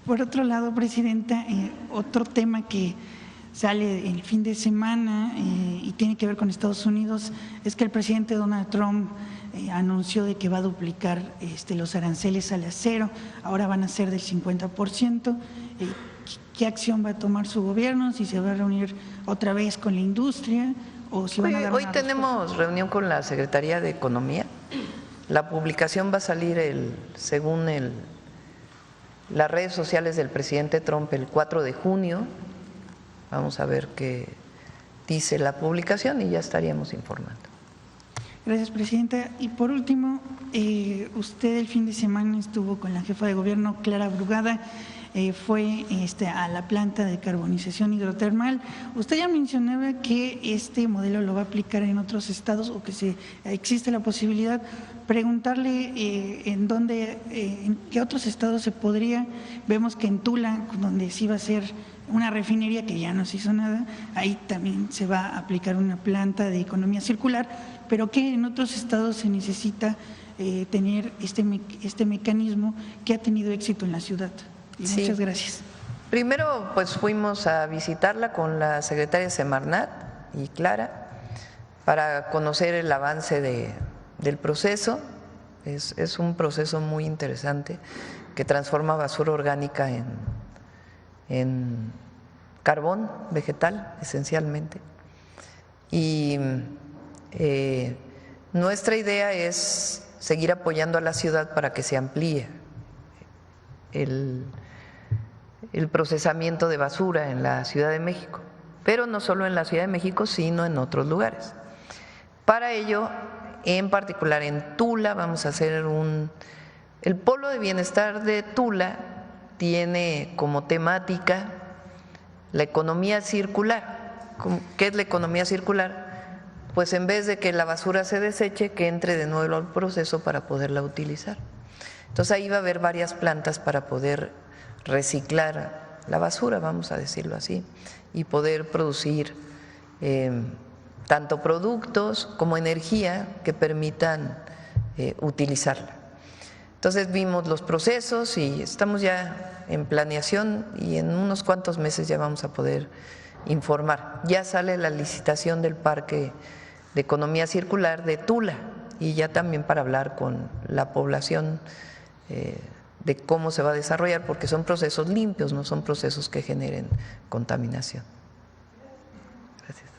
Por otro lado, presidenta, otro tema que sale el fin de semana y tiene que ver con Estados Unidos es que el presidente Donald Trump anunció de que va a duplicar los aranceles al acero, ahora van a ser del 50%. ¿Qué acción va a tomar su gobierno? ¿Si se va a reunir otra vez con la industria o si van a dar Hoy una tenemos reunión con la Secretaría de Economía. La publicación va a salir según las redes sociales del presidente Trump el 4 de junio. Vamos a ver qué dice la publicación y ya estaríamos informando. Gracias, presidenta. Y por último, usted el fin de semana estuvo con la jefa de gobierno, Clara Brugada, fue a la planta de carbonización hidrotermal. Usted ya mencionaba que este modelo lo va a aplicar en otros estados o que existe la posibilidad. Preguntarle en qué otros estados se podría. Vemos que en Tula, donde se iba a hacer una refinería que ya no se hizo nada, ahí también se va a aplicar una planta de economía circular, pero que en otros estados se necesita tener este mecanismo que ha tenido éxito en la ciudad. Sí. Muchas gracias. Primero, pues fuimos a visitarla con la secretaria Semarnat y Clara para conocer el avance del proceso. Es un proceso muy interesante que transforma basura orgánica en carbón vegetal, esencialmente. Y nuestra idea es seguir apoyando a la ciudad para que se amplíe el procesamiento de basura en la Ciudad de México. pero no solo en la Ciudad de México, sino en otros lugares. Para ello, en particular en Tula, vamos a hacer el Polo de Bienestar de Tula tiene como temática la economía circular. ¿Qué es la economía circular? Pues en vez de que la basura se deseche, que entre de nuevo al proceso para poderla utilizar. Entonces ahí va a haber varias plantas para poder reciclar la basura, vamos a decirlo así, y poder producir tanto productos como energía que permitan utilizarla. Entonces vimos los procesos y estamos ya en planeación y en unos cuantos meses ya vamos a poder informar. Ya sale la licitación del Parque de Economía Circular de Tula y ya también para hablar con la población de cómo se va a desarrollar, porque son procesos limpios, no son procesos que generen contaminación. Gracias.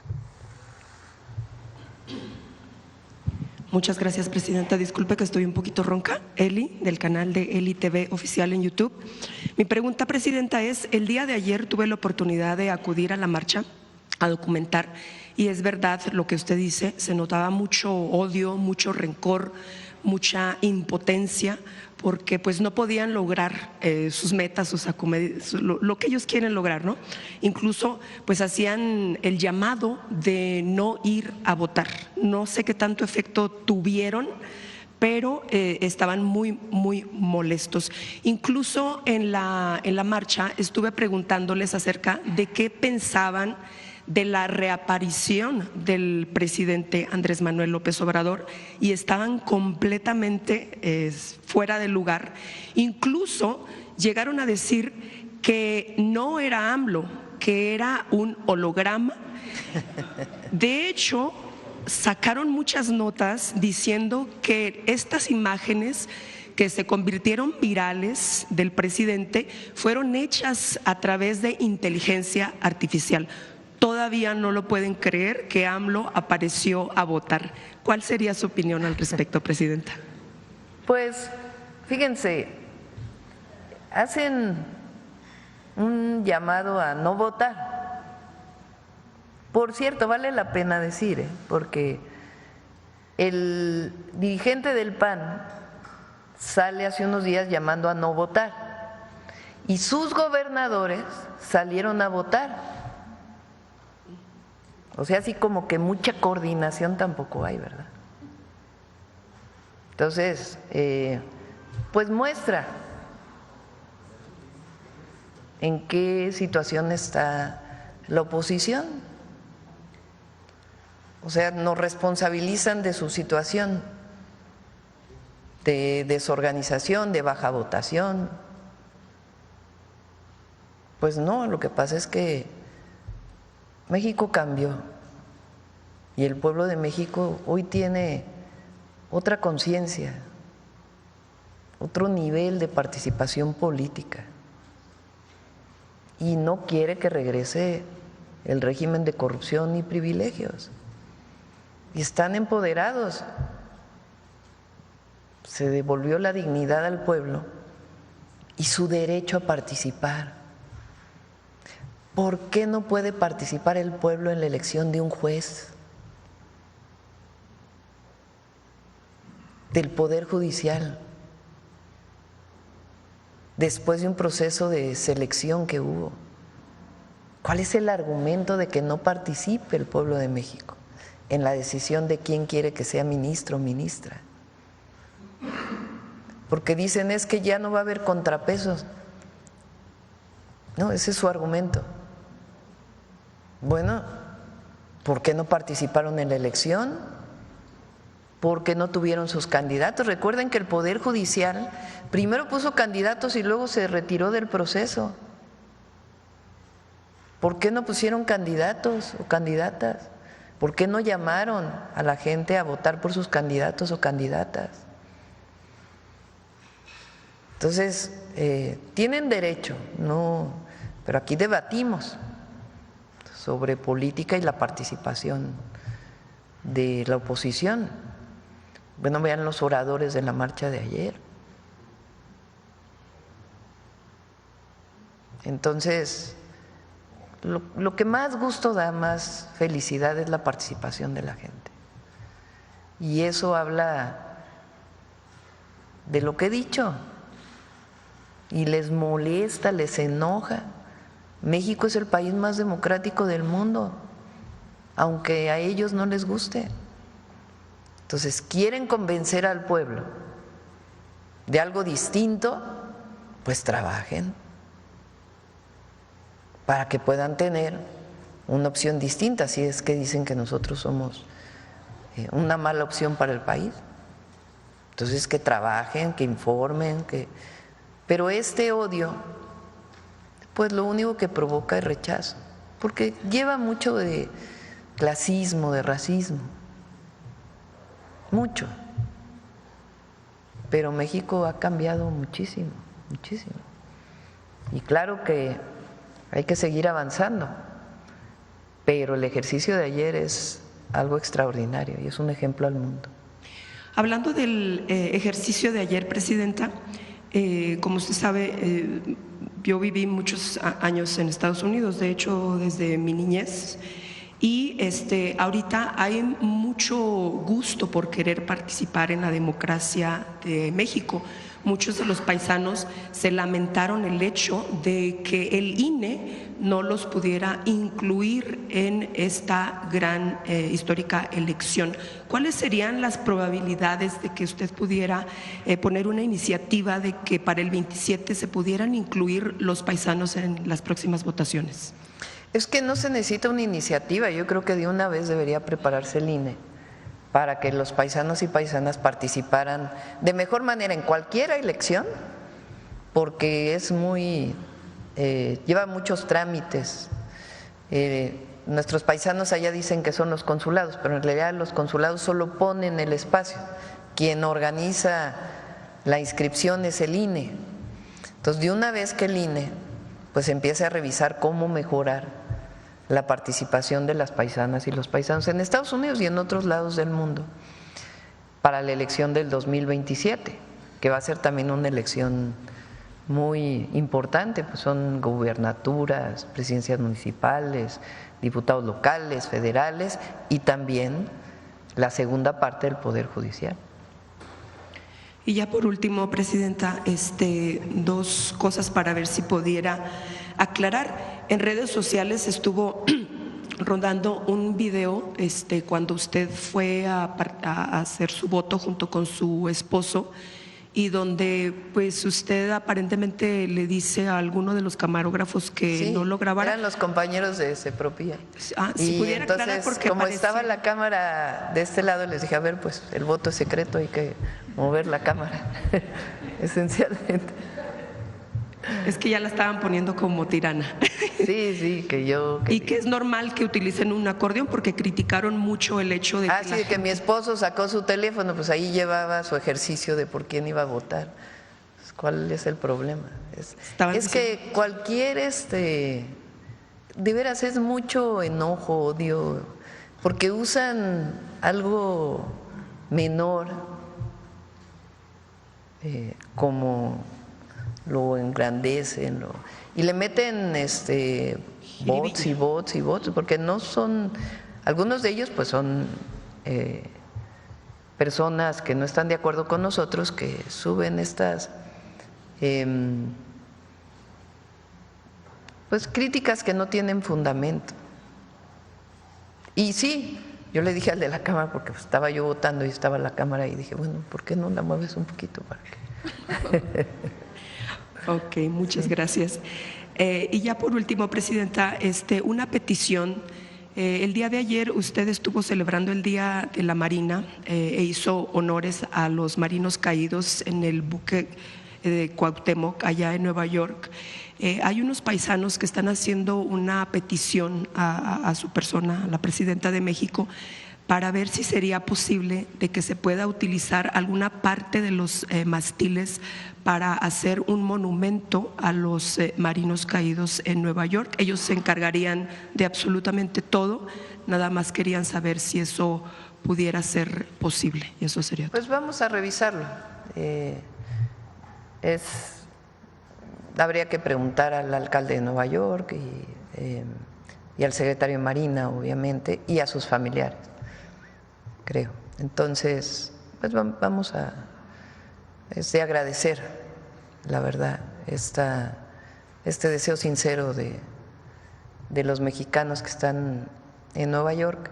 Muchas gracias, presidenta. Disculpe que estoy un poquito ronca. Eli, del canal de Eli TV Oficial en YouTube. Mi pregunta, presidenta, es: el día de ayer tuve la oportunidad de acudir a la marcha a documentar, y es verdad lo que usted dice, se notaba mucho odio, mucho rencor, mucha impotencia, porque pues no podían lograr sus metas, lo que ellos quieren lograr, ¿no? Incluso pues hacían el llamado de no ir a votar. No sé qué tanto efecto tuvieron, pero estaban muy molestos. Incluso en la marcha estuve preguntándoles acerca de qué pensaban de la reaparición del presidente Andrés Manuel López Obrador, y estaban completamente fuera de lugar. Incluso llegaron a decir que no era AMLO, que era un holograma. De hecho, sacaron muchas notas diciendo que estas imágenes que se convirtieron virales del presidente fueron hechas a través de inteligencia artificial. Todavía no lo pueden creer que AMLO apareció a votar. ¿Cuál sería su opinión al respecto, presidenta? Pues fíjense, hacen un llamado a no votar. Por cierto, vale la pena decir, porque el dirigente del PAN sale hace unos días llamando a no votar y sus gobernadores salieron a votar. O sea, así como que mucha coordinación tampoco hay, ¿verdad? Entonces, pues muestra en qué situación está la oposición. O sea, nos responsabilizan de su situación de desorganización, de baja votación. Pues no, lo que pasa es que México cambió y el pueblo de México hoy tiene otra conciencia, otro nivel de participación política y no quiere que regrese el régimen de corrupción y privilegios. Y están empoderados. Se devolvió la dignidad al pueblo y su derecho a participar. ¿Por qué no puede participar el pueblo en la elección de un juez, del Poder Judicial, después de un proceso de selección que hubo? ¿Cuál es el argumento de que no participe el pueblo de México en la decisión de quién quiere que sea ministro o ministra? Porque dicen es que ya no va a haber contrapesos. No, ese es su argumento. Bueno, ¿por qué no participaron en la elección? ¿Por qué no tuvieron sus candidatos? Recuerden que el Poder Judicial primero puso candidatos y luego se retiró del proceso. ¿Por qué no pusieron candidatos o candidatas? ¿Por qué no llamaron a la gente a votar por sus candidatos o candidatas? Entonces, tienen derecho, no, pero aquí debatimos sobre política y la participación de la oposición. Bueno, vean los oradores de la marcha de ayer. Entonces, lo que más gusto da, más felicidad es la participación de la gente. Y eso habla de lo que he dicho. Y les molesta, les enoja. México es el país más democrático del mundo, aunque a ellos no les guste. Entonces, quieren convencer al pueblo de algo distinto, pues trabajen para que puedan tener una opción distinta, si es que dicen que nosotros somos una mala opción para el país. Entonces, que trabajen, que informen, pero este odio, pues lo único que provoca es rechazo, porque lleva mucho de clasismo, de racismo, mucho. Pero México ha cambiado muchísimo, muchísimo. Y claro que hay que seguir avanzando, pero el ejercicio de ayer es algo extraordinario y es un ejemplo al mundo. Hablando del ejercicio de ayer, Presidenta, como usted sabe, yo viví muchos años en Estados Unidos, de hecho desde mi niñez, y ahorita hay mucho gusto por querer participar en la democracia de México. Muchos de los paisanos se lamentaron el hecho de que el INE no los pudiera incluir en esta gran histórica elección. ¿Cuáles serían las probabilidades de que usted pudiera poner una iniciativa de que para el 27 se pudieran incluir los paisanos en las próximas votaciones? Es que no se necesita una iniciativa, yo creo que de una vez debería prepararse el INE para que los paisanos y paisanas participaran de mejor manera en cualquier elección, porque es lleva muchos trámites. Nuestros paisanos allá dicen que son los consulados, pero en realidad los consulados solo ponen el espacio. Quien organiza la inscripción es el INE. Entonces, de una vez que el INE pues empiece a revisar cómo mejorar la participación de las paisanas y los paisanos en Estados Unidos y en otros lados del mundo para la elección del 2027, que va a ser también una elección muy importante, pues son gubernaturas, presidencias municipales, diputados locales, federales y también la segunda parte del Poder Judicial. Y ya por último, Presidenta, dos cosas para ver si pudiera aclarar. En redes sociales estuvo rodando un video cuando usted fue a hacer su voto junto con su esposo y donde pues usted aparentemente le dice a alguno de los camarógrafos que sí, no lo grabara. Eran los compañeros de Sepropía. Si pudiera entonces, aclarar porque como parecía... estaba la cámara de este lado, les dije, a ver, pues el voto es secreto, hay que mover la cámara, esencialmente. Es que ya la estaban poniendo como tirana. Sí, que yo… Y que es normal que utilicen un acordeón porque criticaron mucho el hecho de que… de que mi esposo sacó su teléfono, pues ahí llevaba su ejercicio de por quién iba a votar. ¿Cuál es el problema? Es que cualquier, de veras es mucho enojo, odio, porque usan algo menor como… lo engrandecen y le meten bots y bots y bots, porque no son, algunos de ellos pues son personas que no están de acuerdo con nosotros, que suben estas pues críticas que no tienen fundamento. Y sí, yo le dije al de la cámara, porque pues estaba yo votando y estaba la cámara, y dije, bueno, ¿por qué no la mueves un poquito para que… Ok, muchas gracias. Y ya por último, Presidenta, una petición. El día de ayer usted estuvo celebrando el Día de la Marina e hizo honores a los marinos caídos en el buque de Cuauhtémoc, allá en Nueva York. Hay unos paisanos que están haciendo una petición a su persona, a la Presidenta de México, para ver si sería posible de que se pueda utilizar alguna parte de los mástiles para hacer un monumento a los marinos caídos en Nueva York. Ellos se encargarían de absolutamente todo, nada más querían saber si eso pudiera ser posible, y eso sería todo. Pues vamos a revisarlo. Habría que preguntar al alcalde de Nueva York y y al secretario de Marina, obviamente, y a sus familiares, creo. Entonces, pues vamos a agradecer, la verdad, este deseo sincero de los mexicanos que están en Nueva York,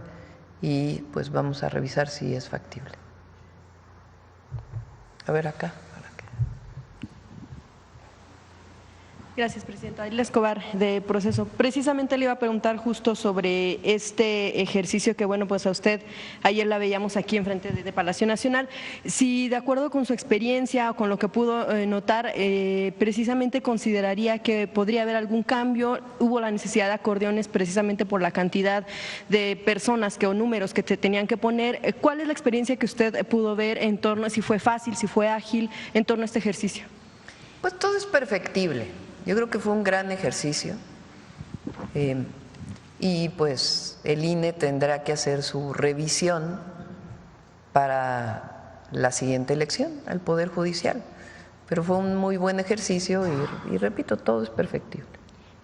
y pues vamos a revisar si es factible. A ver acá. Gracias, presidenta. Adela Escobar, de Proceso. Precisamente le iba a preguntar justo sobre este ejercicio que, bueno, pues a usted ayer la veíamos aquí enfrente de Palacio Nacional. Si de acuerdo con su experiencia o con lo que pudo notar, precisamente consideraría que podría haber algún cambio. Hubo la necesidad de acordeones precisamente por la cantidad de personas o números que se tenían que poner. ¿Cuál es la experiencia que usted pudo ver en torno, si fue fácil, si fue ágil, en torno a este ejercicio? Pues todo es perfectible. Yo creo que fue un gran ejercicio y pues el INE tendrá que hacer su revisión para la siguiente elección al Poder Judicial, pero fue un muy buen ejercicio y repito, todo es perfectible.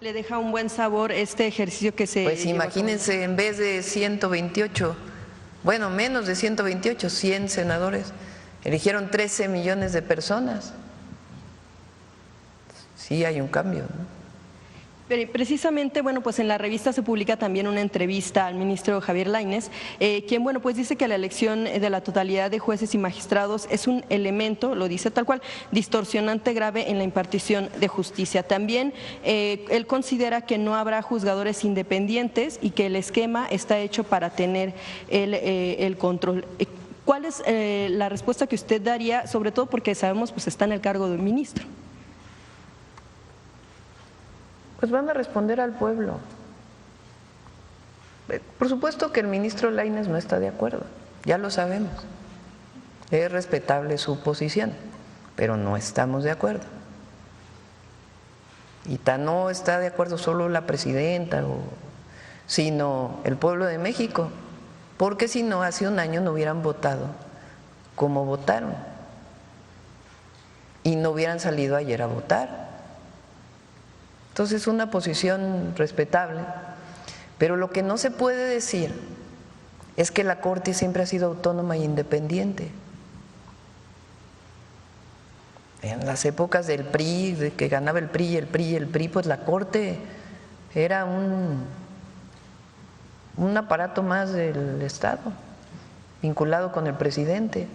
¿Le deja un buen sabor este ejercicio que se… Pues imagínense, en vez de 128, bueno, menos de 128, 100 senadores, eligieron 13 millones de personas. Sí hay un cambio, ¿no? Pero precisamente, bueno, pues en la revista se publica también una entrevista al ministro Javier Lainez, quien, bueno, pues dice que la elección de la totalidad de jueces y magistrados es un elemento, lo dice tal cual, distorsionante grave en la impartición de justicia. También él considera que no habrá juzgadores independientes y que el esquema está hecho para tener el control. ¿Cuál es la respuesta que usted daría, sobre todo porque sabemos pues está en el cargo del ministro? Pues van a responder al pueblo. Por supuesto que el ministro Lainez no está de acuerdo, ya lo sabemos. Es respetable su posición, pero no estamos de acuerdo. Y no está de acuerdo solo la presidenta, sino el pueblo de México, porque si no, hace un año no hubieran votado como votaron y no hubieran salido ayer a votar. Entonces, una posición respetable, pero lo que no se puede decir es que la Corte siempre ha sido autónoma e independiente. En las épocas del PRI, de que ganaba el PRI, pues la Corte era un aparato más del Estado, vinculado con el presidente.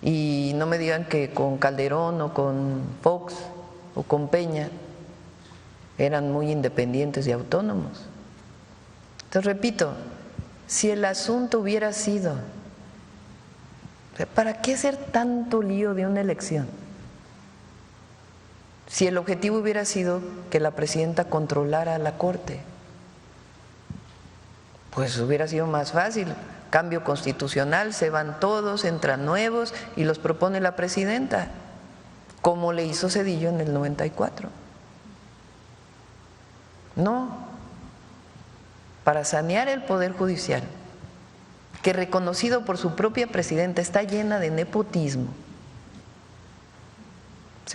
Y no me digan que con Calderón o con Fox o con Peña eran muy independientes y autónomos. Entonces, repito, si el asunto hubiera sido, ¿para qué hacer tanto lío de una elección? Si el objetivo hubiera sido que la presidenta controlara la Corte, pues hubiera sido más fácil. Cambio constitucional, se van todos, entran nuevos y los propone la presidenta, como le hizo Zedillo en el 94. No, para sanear el Poder Judicial, que reconocido por su propia presidenta está llena de nepotismo.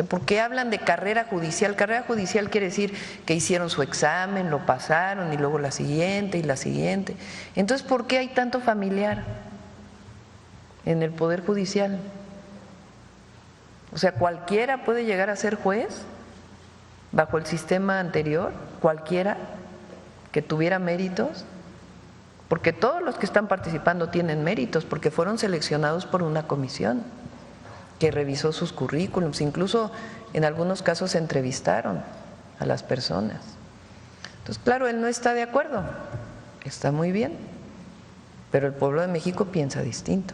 ¿Por qué hablan de carrera judicial? Carrera judicial quiere decir que hicieron su examen, lo pasaron y luego la siguiente y la siguiente. Entonces, ¿por qué hay tanto familiar en el Poder Judicial? O sea, ¿cualquiera puede llegar a ser juez bajo el sistema anterior? ¿Cualquiera que tuviera méritos? Porque todos los que están participando tienen méritos, porque fueron seleccionados por una comisión que revisó sus currículums, incluso en algunos casos se entrevistaron a las personas. Entonces, claro, él no está de acuerdo, está muy bien, pero el pueblo de México piensa distinto.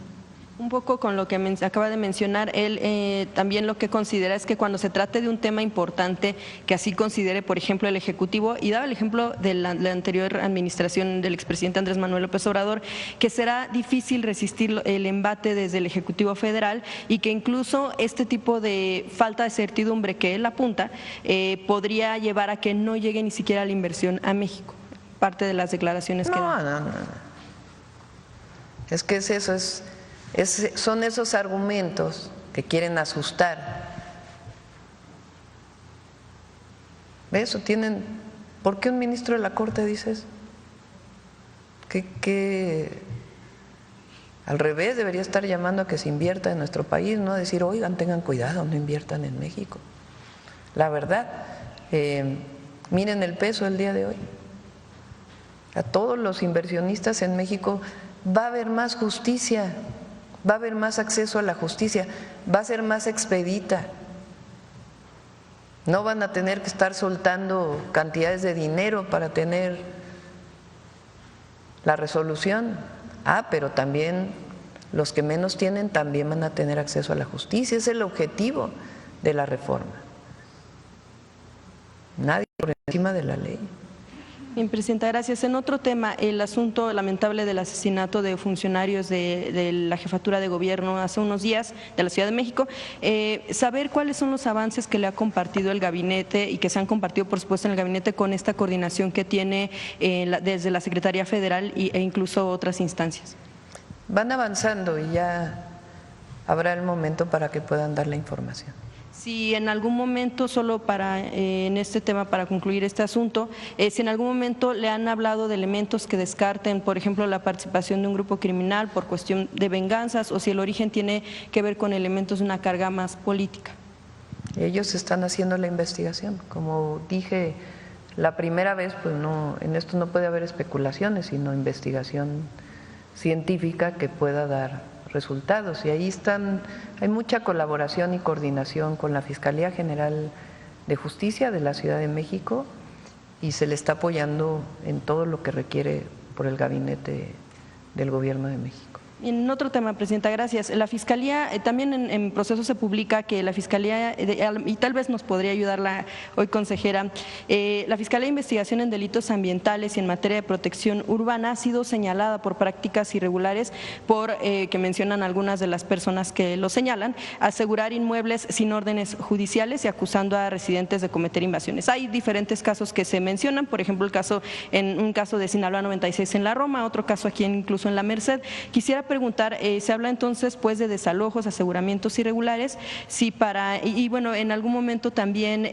Un poco con lo que acaba de mencionar, él también lo que considera es que cuando se trate de un tema importante, que así considere, por ejemplo, el Ejecutivo, y daba el ejemplo de la anterior administración del expresidente Andrés Manuel López Obrador, que será difícil resistir el embate desde el Ejecutivo Federal y que incluso este tipo de falta de certidumbre que él apunta podría llevar a que no llegue ni siquiera la inversión a México, parte de las declaraciones que da. No. Es que es eso, son esos argumentos que quieren asustar. Eso tienen ¿Por qué un ministro de la Corte dice eso? Que al revés debería estar llamando a que se invierta en nuestro país, no decir, oigan, tengan cuidado, no inviertan en México. La verdad, miren el peso el día de hoy. A todos los inversionistas en México va a haber más justicia, va a haber más acceso a la justicia, va a ser más expedita. No van a tener que estar soltando cantidades de dinero para tener la resolución. Pero también los que menos tienen también van a tener acceso a la justicia. Es el objetivo de la reforma. Nadie por encima de la ley. Bien, Presidenta, gracias. En otro tema, el asunto lamentable del asesinato de funcionarios de la Jefatura de Gobierno hace unos días de la Ciudad de México, saber cuáles son los avances que le ha compartido el gabinete y que se han compartido, por supuesto, en el gabinete con esta coordinación que tiene desde la Secretaría Federal e incluso otras instancias. Van avanzando y ya habrá el momento para que puedan dar la información. Si en algún momento, solo para en este tema, para concluir este asunto, si en algún momento le han hablado de elementos que descarten, por ejemplo, la participación de un grupo criminal por cuestión de venganzas, o si el origen tiene que ver con elementos de una carga más política. Ellos están haciendo la investigación. Como dije la primera vez, pues no, en esto no puede haber especulaciones, sino investigación científica que pueda dar resultados, y ahí hay mucha colaboración y coordinación con la Fiscalía General de Justicia de la Ciudad de México, y se le está apoyando en todo lo que requiere por el gabinete del Gobierno de México. En otro tema, Presidenta, gracias. La Fiscalía, también en proceso se publica que la Fiscalía, y tal vez nos podría ayudarla hoy, consejera, la Fiscalía de Investigación en Delitos Ambientales y en materia de protección urbana ha sido señalada por prácticas irregulares, que mencionan algunas de las personas que lo señalan, asegurar inmuebles sin órdenes judiciales y acusando a residentes de cometer invasiones. Hay diferentes casos que se mencionan, por ejemplo, un caso de Sinaloa 96 en la Roma, otro caso aquí incluso en la Merced. Quisiera preguntar, se habla entonces pues de desalojos, aseguramientos irregulares, y bueno, en algún momento también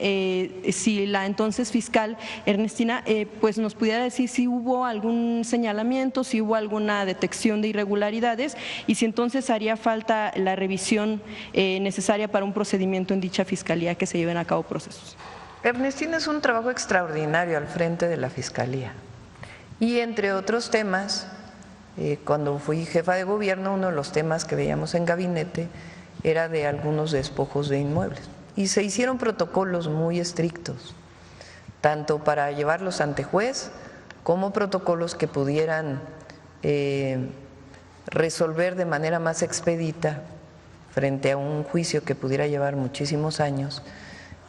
si la entonces fiscal Ernestina pues nos pudiera decir si hubo algún señalamiento, si hubo alguna detección de irregularidades y si entonces haría falta la revisión necesaria para un procedimiento en dicha fiscalía que se lleven a cabo procesos. Ernestina es un trabajo extraordinario al frente de la Fiscalía, y entre otros temas, cuando fui jefa de gobierno, uno de los temas que veíamos en gabinete era de algunos despojos de inmuebles, y se hicieron protocolos muy estrictos, tanto para llevarlos ante juez como protocolos que pudieran resolver de manera más expedita frente a un juicio que pudiera llevar muchísimos años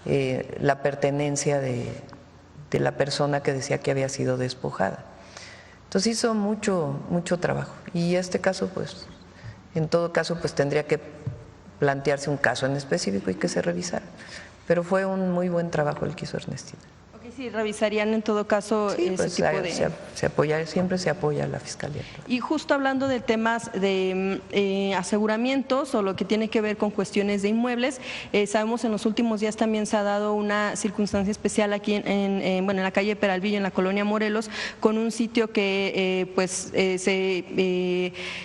la pertenencia de la persona que decía que había sido despojada. Entonces hizo mucho trabajo, y este caso pues en todo caso pues tendría que plantearse un caso en específico y que se revisara, pero fue un muy buen trabajo el que hizo Ernestina. Ok, sí, revisarían en todo caso sí, ese pues, tipo de… siempre se apoya a la Fiscalía. Y justo hablando de temas de aseguramientos o lo que tiene que ver con cuestiones de inmuebles, sabemos en los últimos días también se ha dado una circunstancia especial aquí en la calle Peralvillo, en la colonia Morelos, con un sitio que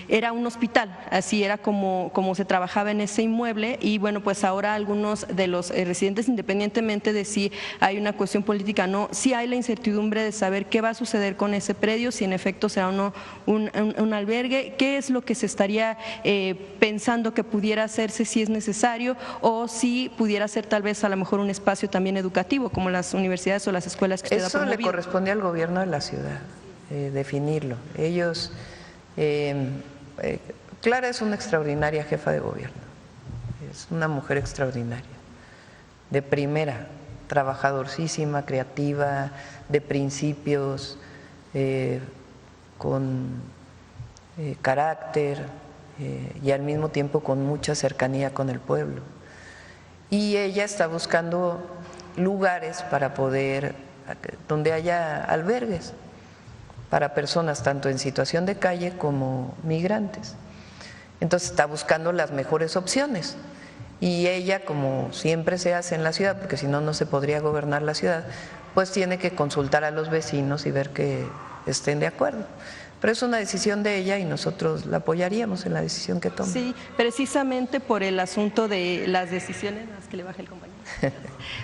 era un hospital, así era como se trabajaba en ese inmueble, y bueno, pues ahora algunos de los residentes, independientemente de si hay una cuestión política, no, sí hay la incertidumbre de saber qué va a suceder con ese predio, si en efecto será un albergue, qué es lo que se estaría pensando que pudiera hacerse si es necesario, o si pudiera ser tal vez a lo mejor un espacio también educativo, como las universidades o las escuelas que usted ha promovido. Eso le corresponde al gobierno de la ciudad, definirlo. Ellos, Clara es una extraordinaria jefa de gobierno, es una mujer extraordinaria, de primera, trabajadorcísima, creativa, de principios, con carácter y al mismo tiempo con mucha cercanía con el pueblo. Y ella está buscando lugares para poder, donde haya albergues para personas tanto en situación de calle como migrantes. Entonces está buscando las mejores opciones. Y ella, como siempre se hace en la ciudad, porque si no, no se podría gobernar la ciudad, pues tiene que consultar a los vecinos y ver que estén de acuerdo. Pero es una decisión de ella y nosotros la apoyaríamos en la decisión que tome. Sí, precisamente por el asunto de las decisiones, que le baje el compañero.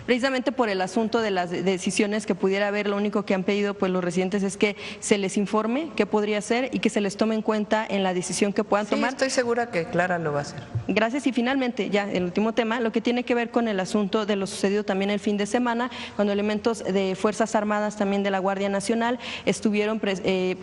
Precisamente por el asunto de las decisiones que pudiera haber, lo único que han pedido pues los residentes es que se les informe qué podría ser y que se les tome en cuenta en la decisión que puedan tomar. Estoy segura que Clara lo va a hacer. Gracias. Y finalmente, ya el último tema, lo que tiene que ver con el asunto de lo sucedido también el fin de semana, cuando elementos de Fuerzas Armadas, también de la Guardia Nacional, estuvieron, pues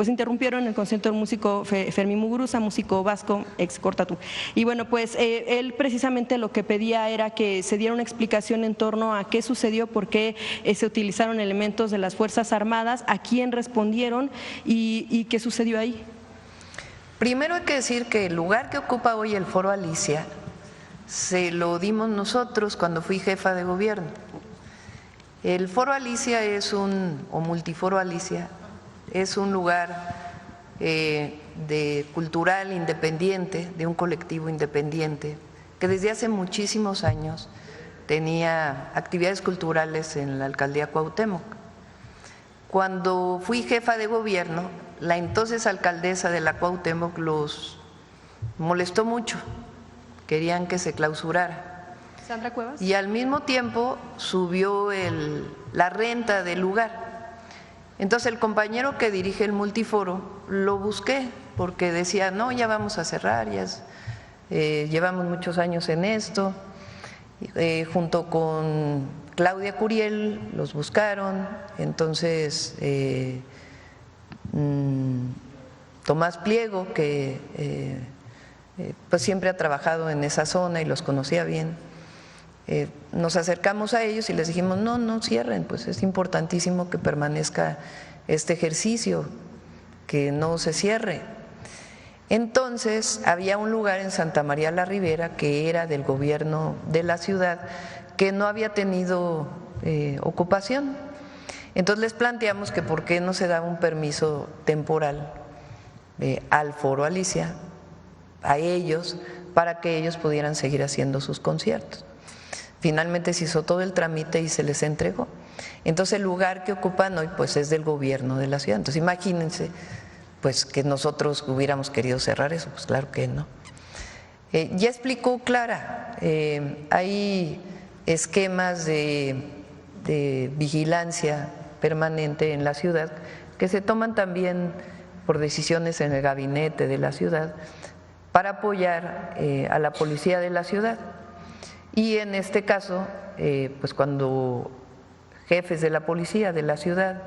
interrumpieron el concierto del músico Fermín Muguruza, músico vasco, ex Cortatú. Y bueno, pues él precisamente lo que pedía era que se diera una explicación en torno a qué sucedió, por qué se utilizaron elementos de las Fuerzas Armadas, a quién respondieron y qué sucedió ahí. Primero hay que decir que el lugar que ocupa hoy el Foro Alicia se lo dimos nosotros cuando fui jefa de gobierno. El Foro Alicia o Multiforo Alicia, es un lugar de cultural independiente, de un colectivo independiente, que desde hace muchísimos años tenía actividades culturales en la alcaldía Cuauhtémoc. Cuando fui jefa de gobierno, la entonces alcaldesa de la Cuauhtémoc los molestó mucho, querían que se clausurara. Sandra Cuevas. Y al mismo tiempo subió la renta del lugar. Entonces el compañero que dirige el multiforo lo busqué porque decía, no, ya vamos a cerrar, ya llevamos muchos años en esto. Junto con Claudia Curiel los buscaron, entonces Tomás Pliego, que pues siempre ha trabajado en esa zona y los conocía bien, nos acercamos a ellos y les dijimos, no cierren, pues es importantísimo que permanezca este ejercicio, que no se cierre. Entonces había un lugar en Santa María la Ribera que era del gobierno de la ciudad que no había tenido ocupación. Entonces les planteamos que por qué no se daba un permiso temporal al Foro Alicia, a ellos, para que ellos pudieran seguir haciendo sus conciertos. Finalmente se hizo todo el trámite y se les entregó. Entonces el lugar que ocupan hoy pues es del gobierno de la ciudad. Entonces imagínense pues que nosotros hubiéramos querido cerrar eso, pues claro que no. Ya explicó Clara, hay esquemas de vigilancia permanente en la ciudad que se toman también por decisiones en el gabinete de la ciudad para apoyar a la policía de la ciudad. Y en este caso, pues cuando jefes de la policía de la ciudad,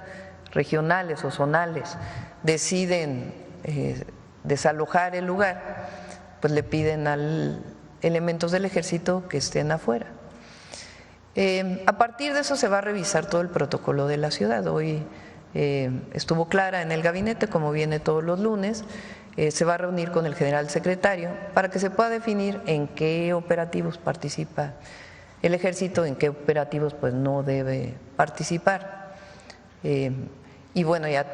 regionales o zonales, deciden desalojar el lugar, pues le piden a elementos del ejército que estén afuera. A partir de eso se va a revisar todo el protocolo de la ciudad. Hoy estuvo Clara en el gabinete, como viene todos los lunes, se va a reunir con el general secretario para que se pueda definir en qué operativos participa el ejército, en qué operativos pues no debe participar. Y bueno, ya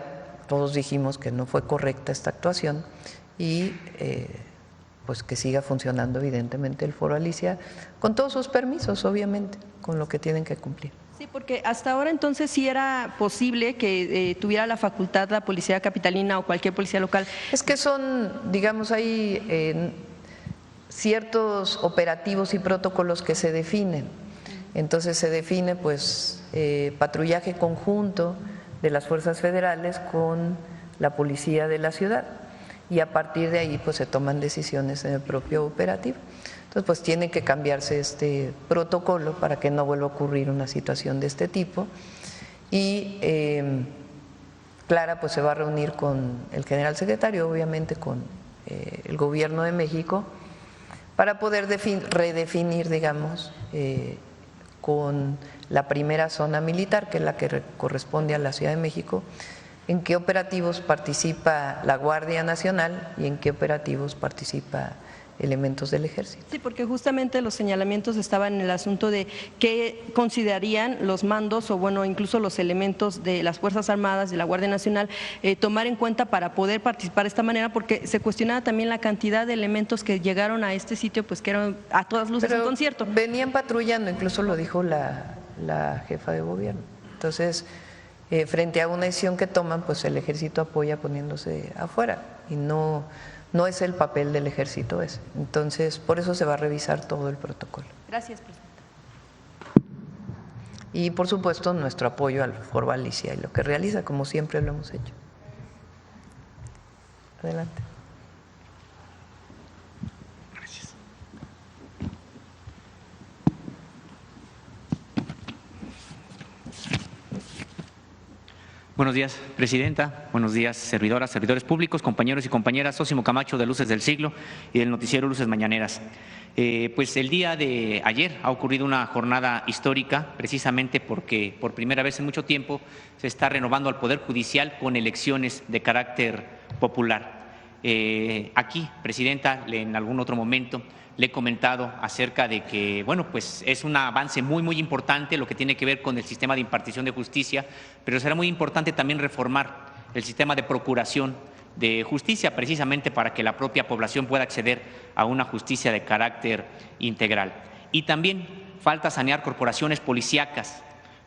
todos dijimos que no fue correcta esta actuación y pues que siga funcionando evidentemente el Foro Alicia con todos sus permisos, obviamente, con lo que tienen que cumplir. Sí, porque hasta ahora entonces sí era posible que tuviera la facultad la policía capitalina o cualquier policía local. Es que son, digamos, hay ciertos operativos y protocolos que se definen. Entonces se define pues patrullaje conjunto de las fuerzas federales con la policía de la ciudad y a partir de ahí pues se toman decisiones en el propio operativo. Entonces pues tiene que cambiarse este protocolo para que no vuelva a ocurrir una situación de este tipo y Clara pues se va a reunir con el general secretario, obviamente con el gobierno de México para poder redefinir, digamos, con la primera zona militar, que es la que corresponde a la Ciudad de México, en qué operativos participa la Guardia Nacional y en qué operativos participa elementos del ejército. Sí, porque justamente los señalamientos estaban en el asunto de qué considerarían los mandos o bueno, incluso los elementos de las Fuerzas Armadas, de la Guardia Nacional, tomar en cuenta para poder participar de esta manera, porque se cuestionaba también la cantidad de elementos que llegaron a este sitio, pues que eran a todas luces un concierto. Venían patrullando, incluso lo dijo la jefa de gobierno. Entonces, frente a una decisión que toman, pues el ejército apoya poniéndose afuera y no es el papel del ejército ese. Entonces, por eso se va a revisar todo el protocolo. Gracias, presidenta. Y, por supuesto, nuestro apoyo al Foro Alicia y lo que realiza, como siempre lo hemos hecho. Adelante. Gracias. Buenos días, presidenta. Buenos días, servidoras, servidores públicos, compañeros y compañeras. Sósimo Camacho, de Luces del Siglo y del noticiero Luces Mañaneras. Pues el día de ayer ha ocurrido una jornada histórica, precisamente porque por primera vez en mucho tiempo se está renovando al Poder Judicial con elecciones de carácter popular. Aquí, presidenta, en algún otro momento le he comentado acerca de que, bueno, pues es un avance muy importante lo que tiene que ver con el sistema de impartición de justicia, pero será muy importante también reformar el sistema de procuración de justicia, precisamente para que la propia población pueda acceder a una justicia de carácter integral. Y también falta sanear corporaciones policíacas,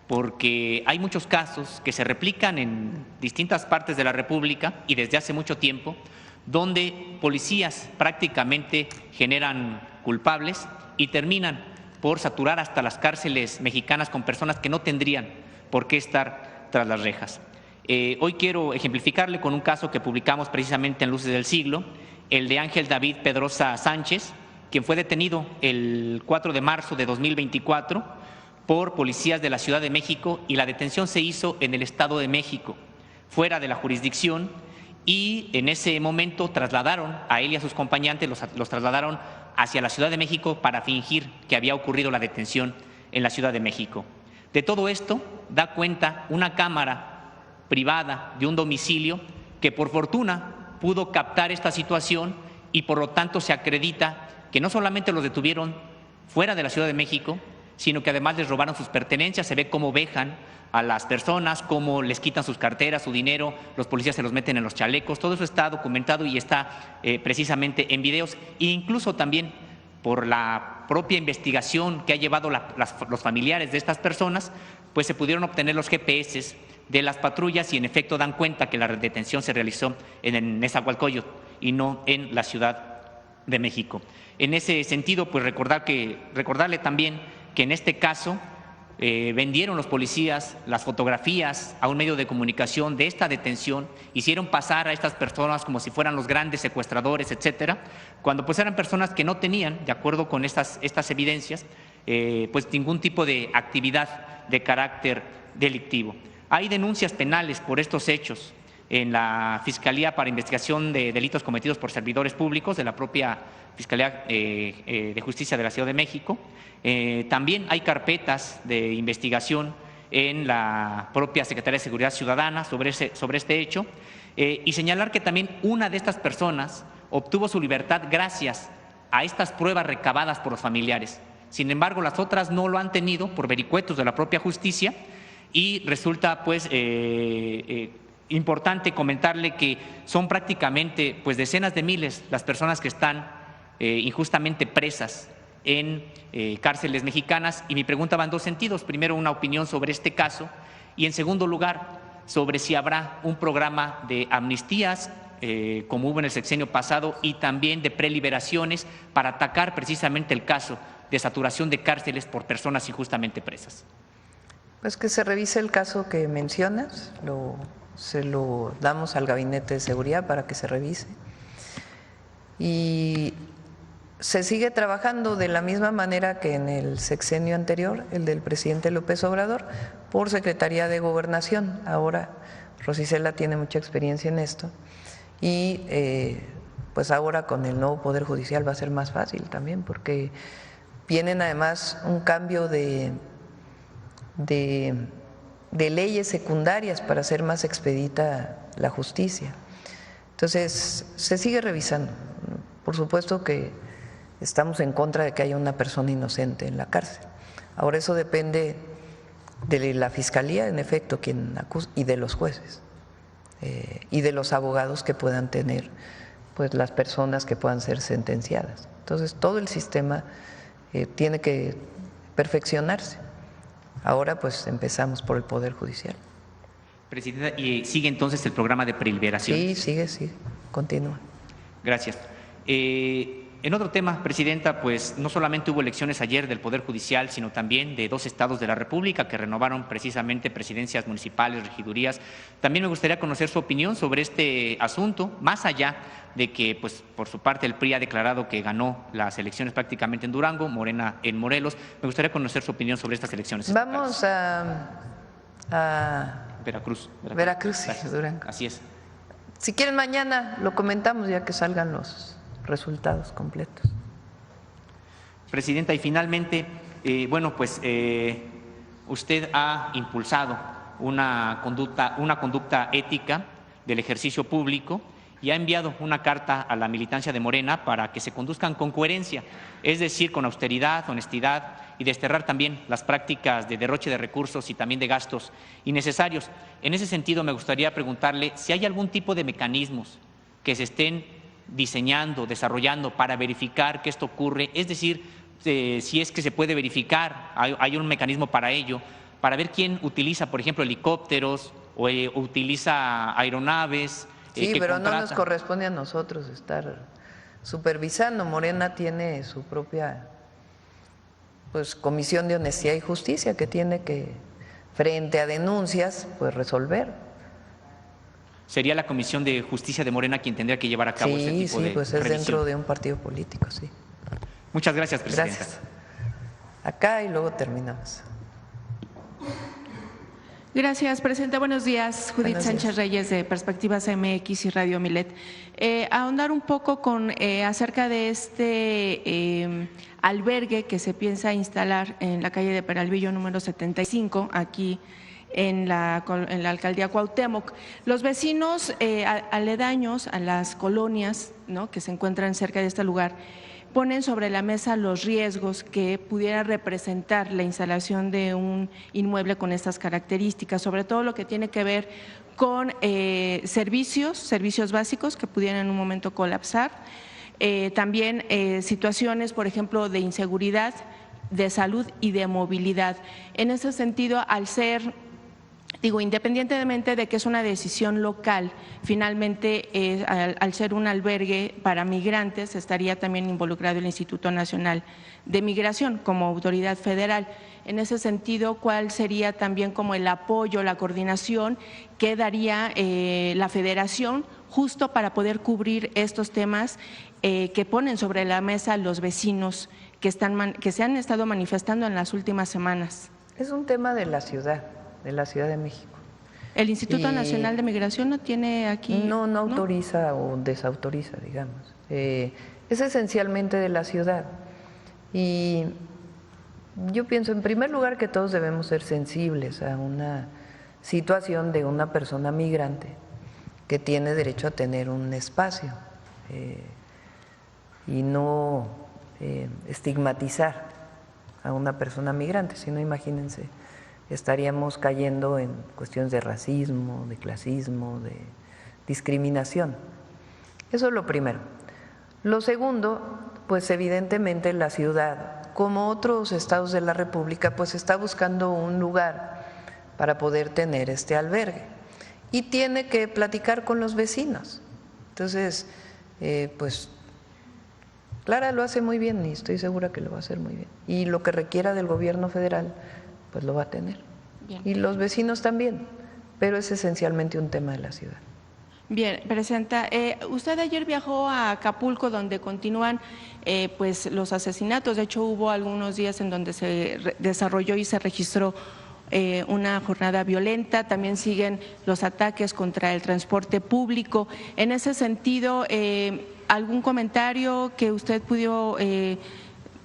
porque hay muchos casos que se replican en distintas partes de la República y desde hace mucho tiempo, donde policías prácticamente generan culpables y terminan por saturar hasta las cárceles mexicanas con personas que no tendrían por qué estar tras las rejas. Hoy quiero ejemplificarle con un caso que publicamos precisamente en Luces del Siglo, el de Ángel David Pedrosa Sánchez, quien fue detenido el 4 de marzo de 2024 por policías de la Ciudad de México, y la detención se hizo en el Estado de México, fuera de la jurisdicción, y en ese momento trasladaron a él y a sus acompañantes, los trasladaron hacia la Ciudad de México para fingir que había ocurrido la detención en la Ciudad de México. De todo esto da cuenta una cámara privada de un domicilio que por fortuna pudo captar esta situación, y por lo tanto se acredita que no solamente los detuvieron fuera de la Ciudad de México, sino que además les robaron sus pertenencias. Se ve cómo vejan a las personas, cómo les quitan sus carteras, su dinero, los policías se los meten en los chalecos. Todo eso está documentado y está precisamente en videos, e incluso también por la propia investigación que ha llevado los familiares de estas personas, pues se pudieron obtener los GPS de las patrullas y en efecto dan cuenta que la detención se realizó en Nezahualcóyotl y no en la Ciudad de México. En ese sentido, pues recordarle también que en este caso vendieron los policías las fotografías a un medio de comunicación de esta detención, hicieron pasar a estas personas como si fueran los grandes secuestradores, etcétera, cuando pues eran personas que no tenían, de acuerdo con estas evidencias, pues ningún tipo de actividad de carácter delictivo. Hay denuncias penales por estos hechos en la Fiscalía para Investigación de Delitos Cometidos por Servidores Públicos de la propia Fiscalía de Justicia de la Ciudad de México. También hay carpetas de investigación en la propia Secretaría de Seguridad Ciudadana sobre este hecho, y señalar que también una de estas personas obtuvo su libertad gracias a estas pruebas recabadas por los familiares. Sin embargo, las otras no lo han tenido por vericuetos de la propia justicia, y resulta pues importante comentarle que son prácticamente pues decenas de miles las personas que están injustamente presas en cárceles mexicanas, y mi pregunta va en dos sentidos. Primero, una opinión sobre este caso, y en segundo lugar, sobre si habrá un programa de amnistías como hubo en el sexenio pasado, y también de preliberaciones para atacar precisamente el caso de saturación de cárceles por personas injustamente presas. Pues que se revise el caso que mencionas, se lo damos al Gabinete de Seguridad para que se revise. Y se sigue trabajando de la misma manera que en el sexenio anterior, el del presidente López Obrador, por Secretaría de Gobernación. Ahora Rosicela tiene mucha experiencia en esto, y pues ahora con el nuevo Poder Judicial va a ser más fácil también, porque vienen además un cambio de leyes secundarias para hacer más expedita la justicia. Entonces, se sigue revisando. Por supuesto que estamos en contra de que haya una persona inocente en la cárcel. Ahora, eso depende de la Fiscalía, en efecto, quien acusa, y de los jueces, y de los abogados que puedan tener pues las personas que puedan ser sentenciadas. Entonces, todo el sistema tiene que perfeccionarse. ahora pues empezamos por el Poder Judicial. Presidenta, ¿y sigue entonces el programa de preliberación? Sí, sigue, continúa. Gracias. En otro tema, Presidenta, pues no solamente hubo elecciones ayer del Poder Judicial, sino también de 2 estados de la República que renovaron precisamente presidencias municipales, regidurías. También me gustaría conocer su opinión sobre este asunto, más allá de que, pues, por su parte, el PRI ha declarado que ganó las elecciones prácticamente en Durango, Morena en Morelos. Me gustaría conocer su opinión sobre estas elecciones. Vamos a Veracruz, Durango. Así es. Si quieren mañana lo comentamos ya que salgan los resultados completos. Presidenta, y finalmente, usted ha impulsado una conducta ética del ejercicio público y ha enviado una carta a la militancia de Morena para que se conduzcan con coherencia, es decir, con austeridad, honestidad y desterrar también las prácticas de derroche de recursos y también de gastos innecesarios. En ese sentido, me gustaría preguntarle si hay algún tipo de mecanismos que se estén diseñando, desarrollando para verificar que esto ocurre, es decir, si es que se puede verificar, hay un mecanismo para ello, para ver quién utiliza, por ejemplo, helicópteros o utiliza aeronaves. Sí, pero no nos corresponde a nosotros estar supervisando. Morena tiene su propia comisión de honestidad y justicia que tiene que, frente a denuncias, pues resolver. ¿Sería la Comisión de Justicia de Morena quien tendría que llevar a cabo ese tipo de Sí, pues es revisión? dentro de un partido político, sí. Muchas gracias, Presidenta. Gracias. Acá y luego terminamos. Gracias, Presidenta. Buenos días. Judith Sánchez Reyes, de Perspectivas MX y Radio Milet. Ahondar un poco acerca de este albergue que se piensa instalar en la calle de Peralvillo número 75, aquí en la alcaldía Cuauhtémoc. Los vecinos aledaños a las colonias, ¿no?, que se encuentran cerca de este lugar, ponen sobre la mesa los riesgos que pudiera representar la instalación de un inmueble con estas características, sobre todo lo que tiene que ver con servicios básicos que pudieran en un momento colapsar, también situaciones, por ejemplo, de inseguridad, de salud y de movilidad. En ese sentido, al ser, independientemente de que es una decisión local, finalmente al ser un albergue para migrantes estaría también involucrado el Instituto Nacional de Migración como autoridad federal. En ese sentido, ¿cuál sería también como el apoyo, la coordinación que daría la Federación justo para poder cubrir estos temas que ponen sobre la mesa los vecinos que se han estado manifestando en las últimas semanas? Es un tema de la Ciudad de México. ¿El Instituto Nacional de Migración no tiene aquí? No autoriza o desautoriza, digamos. Es esencialmente de la ciudad. Y yo pienso, en primer lugar, que todos debemos ser sensibles a una situación de una persona migrante que tiene derecho a tener un espacio y no estigmatizar a una persona migrante, sino imagínense, estaríamos cayendo en cuestiones de racismo, de clasismo, de discriminación. Eso es lo primero. Lo segundo, pues evidentemente la ciudad, como otros estados de la República, pues está buscando un lugar para poder tener este albergue y tiene que platicar con los vecinos. Entonces, pues Clara lo hace muy bien y estoy segura que lo va a hacer muy bien. Y lo que requiera del gobierno federal, pues lo va a tener. Bien. Y los vecinos también, pero es esencialmente un tema de la ciudad. Bien, Presidenta, usted ayer viajó a Acapulco, donde continúan pues los asesinatos. De hecho, hubo algunos días en donde se desarrolló y se registró una jornada violenta. También siguen los ataques contra el transporte público. En ese sentido, ¿algún comentario que usted pudo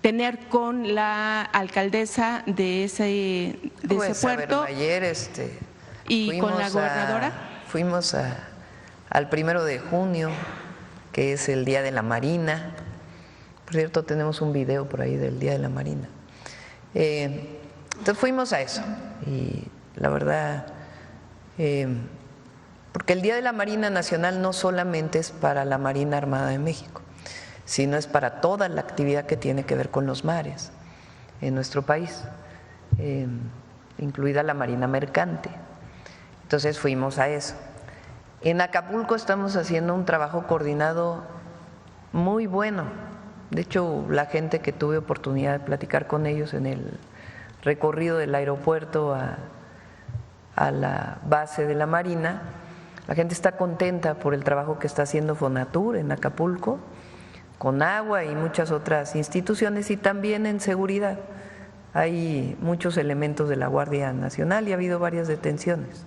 tener con la alcaldesa de ese puerto? Ayer y con la gobernadora. Fuimos al 1 de junio, que es el Día de la Marina. Por cierto, tenemos un video por ahí del Día de la Marina. Entonces fuimos a eso y la verdad, porque el Día de la Marina Nacional no solamente es para la Marina Armada de México, sino es para toda la actividad que tiene que ver con los mares en nuestro país. incluida la Marina Mercante. Entonces fuimos a eso. En Acapulco estamos haciendo un trabajo coordinado muy bueno. De hecho, la gente que tuve oportunidad de platicar con ellos en el recorrido del aeropuerto a la base de la Marina, la gente está contenta por el trabajo que está haciendo Fonatur en Acapulco, con agua y muchas otras instituciones, y también en seguridad. Hay muchos elementos de la Guardia Nacional y ha habido varias detenciones.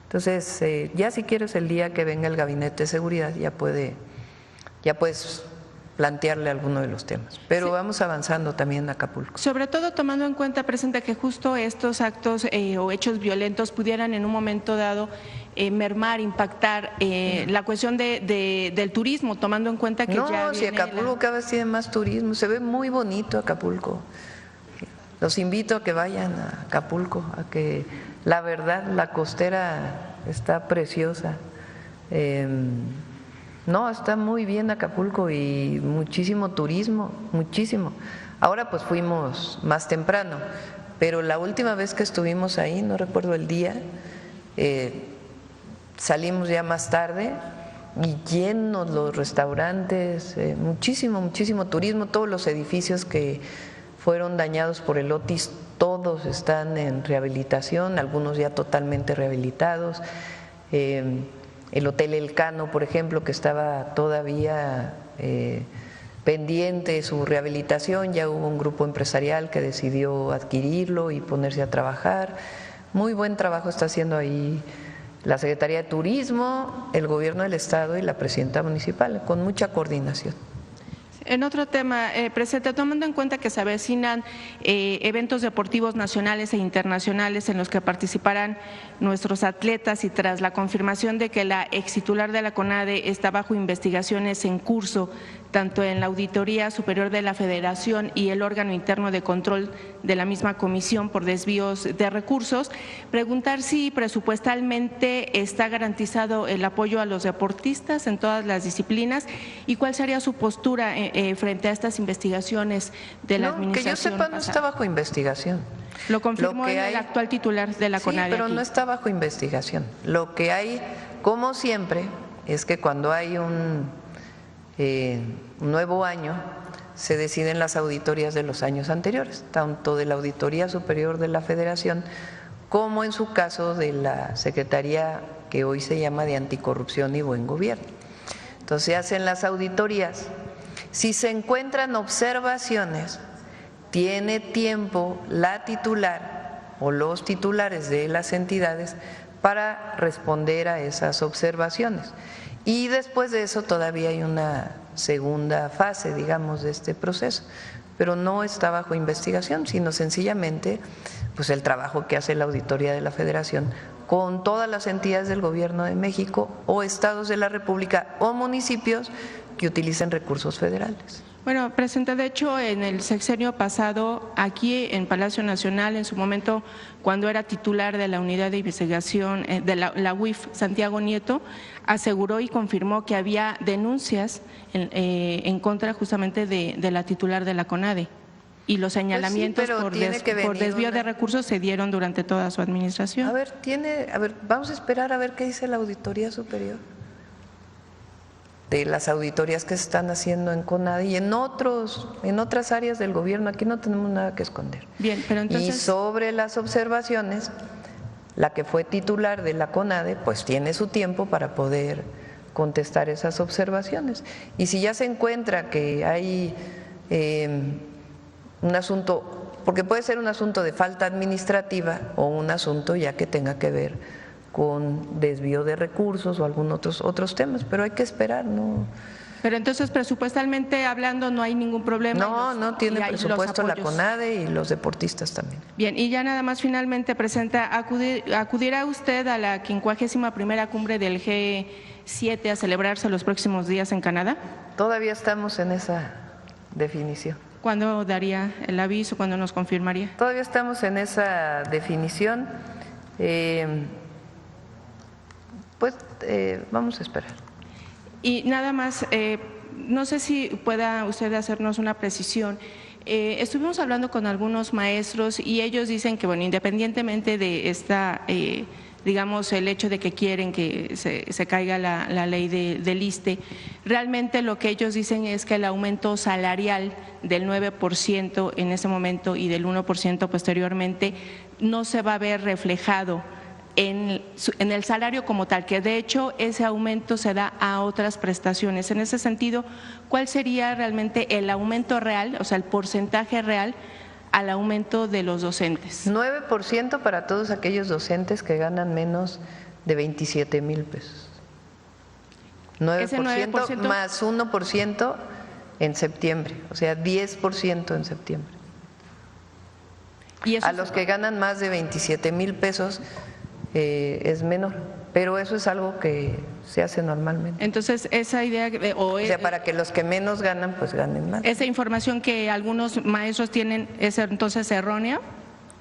Entonces, ya si quieres el día que venga el Gabinete de Seguridad ya puedes plantearle alguno de los temas. Pero vamos avanzando también en Acapulco. Sobre todo tomando en cuenta, Presidenta, que justo estos actos o hechos violentos pudieran en un momento dado mermar, impactar la cuestión del turismo, tomando en cuenta que ya si Acapulco cada vez tiene más turismo, se ve muy bonito Acapulco. Los invito a que vayan a Acapulco, a que la verdad la costera está preciosa. No, está muy bien Acapulco y muchísimo turismo, muchísimo. Ahora pues fuimos más temprano, pero la última vez que estuvimos ahí, no recuerdo el día, salimos ya más tarde y llenos los restaurantes, muchísimo turismo, todos los edificios que fueron dañados por el Otis, todos están en rehabilitación, algunos ya totalmente rehabilitados. El Hotel Elcano, por ejemplo, que estaba todavía pendiente su rehabilitación, ya hubo un grupo empresarial que decidió adquirirlo y ponerse a trabajar. Muy buen trabajo está haciendo ahí la Secretaría de Turismo, el Gobierno del Estado y la Presidenta Municipal, con mucha coordinación. En otro tema, Presidenta, tomando en cuenta que se avecinan eventos deportivos nacionales e internacionales en los que participarán nuestros atletas y tras la confirmación de que la ex titular de la CONADE está bajo investigaciones en curso, tanto en la Auditoría Superior de la Federación y el órgano interno de control de la misma comisión por desvíos de recursos, preguntar si presupuestalmente está garantizado el apoyo a los deportistas en todas las disciplinas y cuál sería su postura frente a estas investigaciones de la administración. Que yo sepa, pasada. No está bajo investigación. Lo confirmó el actual titular de la CONADE. Sí, pero no está bajo investigación. Lo que hay, como siempre, es que cuando hay un nuevo año, se deciden las auditorías de los años anteriores, tanto de la Auditoría Superior de la Federación como en su caso de la Secretaría que hoy se llama de Anticorrupción y Buen Gobierno. Entonces se hacen las auditorías. Si se encuentran observaciones, tiene tiempo la titular o los titulares de las entidades para responder a esas observaciones. Y después de eso todavía hay una segunda fase, digamos, de este proceso, pero no está bajo investigación, sino sencillamente pues el trabajo que hace la Auditoría de la Federación con todas las entidades del Gobierno de México o estados de la República o municipios que utilicen recursos federales. Bueno, Presidenta, de hecho, en el sexenio pasado, aquí en Palacio Nacional, en su momento, cuando era titular de la Unidad de Investigación de la UIF, Santiago Nieto, aseguró y confirmó que había denuncias en contra justamente de la titular de la CONADE. Y los señalamientos por desvío de recursos se dieron durante toda su administración. A ver, vamos a esperar a ver qué dice la Auditoría Superior de las auditorías que se están haciendo en CONADE y en otras áreas del gobierno. Aquí no tenemos nada que esconder. Bien, pero entonces… Y sobre las observaciones, la que fue titular de la CONADE, pues tiene su tiempo para poder contestar esas observaciones. Y si ya se encuentra que hay un asunto, porque puede ser un asunto de falta administrativa o un asunto ya que tenga que ver con desvío de recursos o algunos otros temas, pero hay que esperar, ¿no? Pero entonces, presupuestalmente hablando, no hay ningún problema. No tiene presupuesto la CONADE y los deportistas también. Bien, y ya nada más finalmente, Presidenta, ¿acudirá usted a la 51ª cumbre del G7 a celebrarse los próximos días en Canadá? Todavía estamos en esa definición. ¿Cuándo daría el aviso? ¿Cuándo nos confirmaría? Todavía estamos en esa definición. Vamos a esperar. Y nada más, no sé si pueda usted hacernos una precisión. Estuvimos hablando con algunos maestros y ellos dicen que, bueno, independientemente de esta, digamos, el hecho de que quieren que se caiga la ley del ISSSTE, realmente lo que ellos dicen es que el aumento salarial del 9% en ese momento y del 1% posteriormente no se va a ver reflejado en el salario como tal, que de hecho ese aumento se da a otras prestaciones. En ese sentido, ¿cuál sería realmente el aumento real, o sea, el porcentaje real al aumento de los docentes? 9% para todos aquellos docentes que ganan menos de 27,000 pesos. 9%, ¿Ese 9%? Más 1% en septiembre, o sea, 10% en septiembre. ¿Y eso a los que ganan más de 27,000 pesos es menor, pero eso es algo que se hace normalmente. Entonces, esa idea… O sea, para que los que menos ganan, pues ganen más. ¿Esa información que algunos maestros tienen es entonces errónea?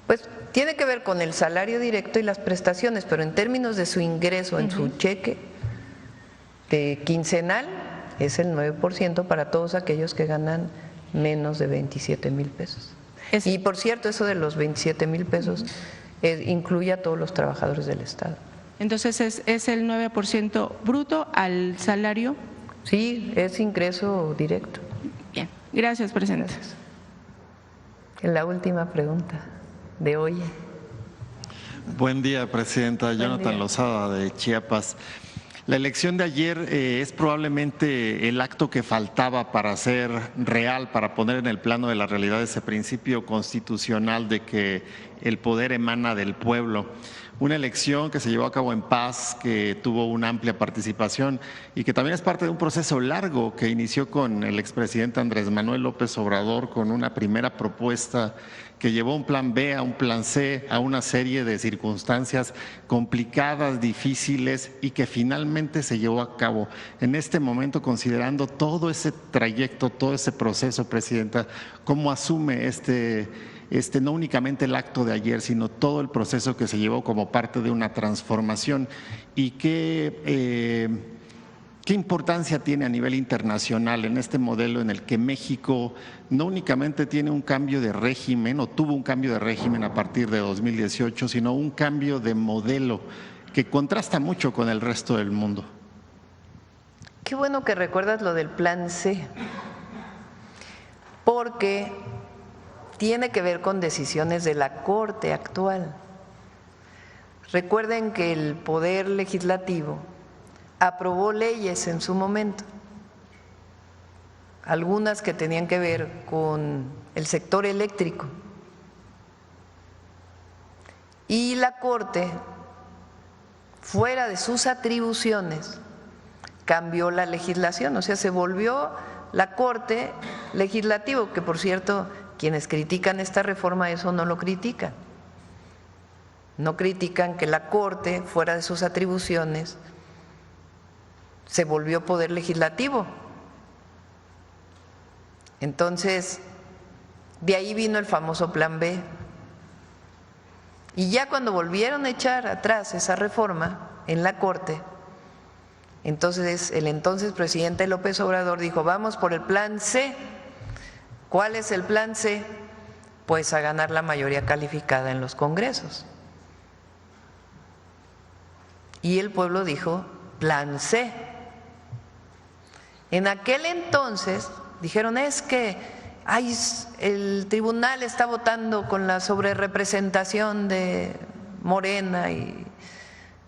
Pues tiene que ver con el salario directo y las prestaciones, pero en términos de su ingreso en su cheque de quincenal es el 9% para todos aquellos que ganan menos de 27,000 pesos. Y por cierto, eso de los 27,000 pesos incluye a todos los trabajadores del Estado. Entonces, ¿es el 9% bruto al salario? Sí, es ingreso directo. Bien, gracias, presidente. Gracias. La última pregunta de hoy. Buen día, presidenta. Jonathan Lozada, de Chiapas. La elección de ayer es probablemente el acto que faltaba para ser real, para poner en el plano de la realidad ese principio constitucional de que el poder emana del pueblo. Una elección que se llevó a cabo en paz, que tuvo una amplia participación y que también es parte de un proceso largo que inició con el expresidente Andrés Manuel López Obrador, con una primera propuesta que llevó un plan B a un plan C, a una serie de circunstancias complicadas, difíciles y que finalmente se llevó a cabo. En este momento, considerando todo ese trayecto, todo ese proceso, presidenta, ¿cómo asume no únicamente el acto de ayer, sino todo el proceso que se llevó como parte de una transformación y qué importancia tiene a nivel internacional en este modelo en el que México no únicamente tiene un cambio de régimen o tuvo un cambio de régimen a partir de 2018, sino un cambio de modelo que contrasta mucho con el resto del mundo? Qué bueno que recuerdas lo del plan C, porque tiene que ver con decisiones de la Corte actual. Recuerden que el Poder Legislativo aprobó leyes en su momento, algunas que tenían que ver con el sector eléctrico, y la Corte, fuera de sus atribuciones, cambió la legislación, o sea, se volvió la Corte Legislativo, que por cierto, quienes critican esta reforma eso no lo critican, no critican que la Corte, fuera de sus atribuciones, se volvió poder legislativo. Entonces, de ahí vino el famoso plan B. Y ya cuando volvieron a echar atrás esa reforma en la Corte, entonces el entonces presidente López Obrador dijo, vamos por el plan C. ¿Cuál es el plan C? Pues a ganar la mayoría calificada en los congresos. Y el pueblo dijo, plan C. En aquel entonces dijeron, es que el tribunal está votando con la sobrerepresentación de Morena y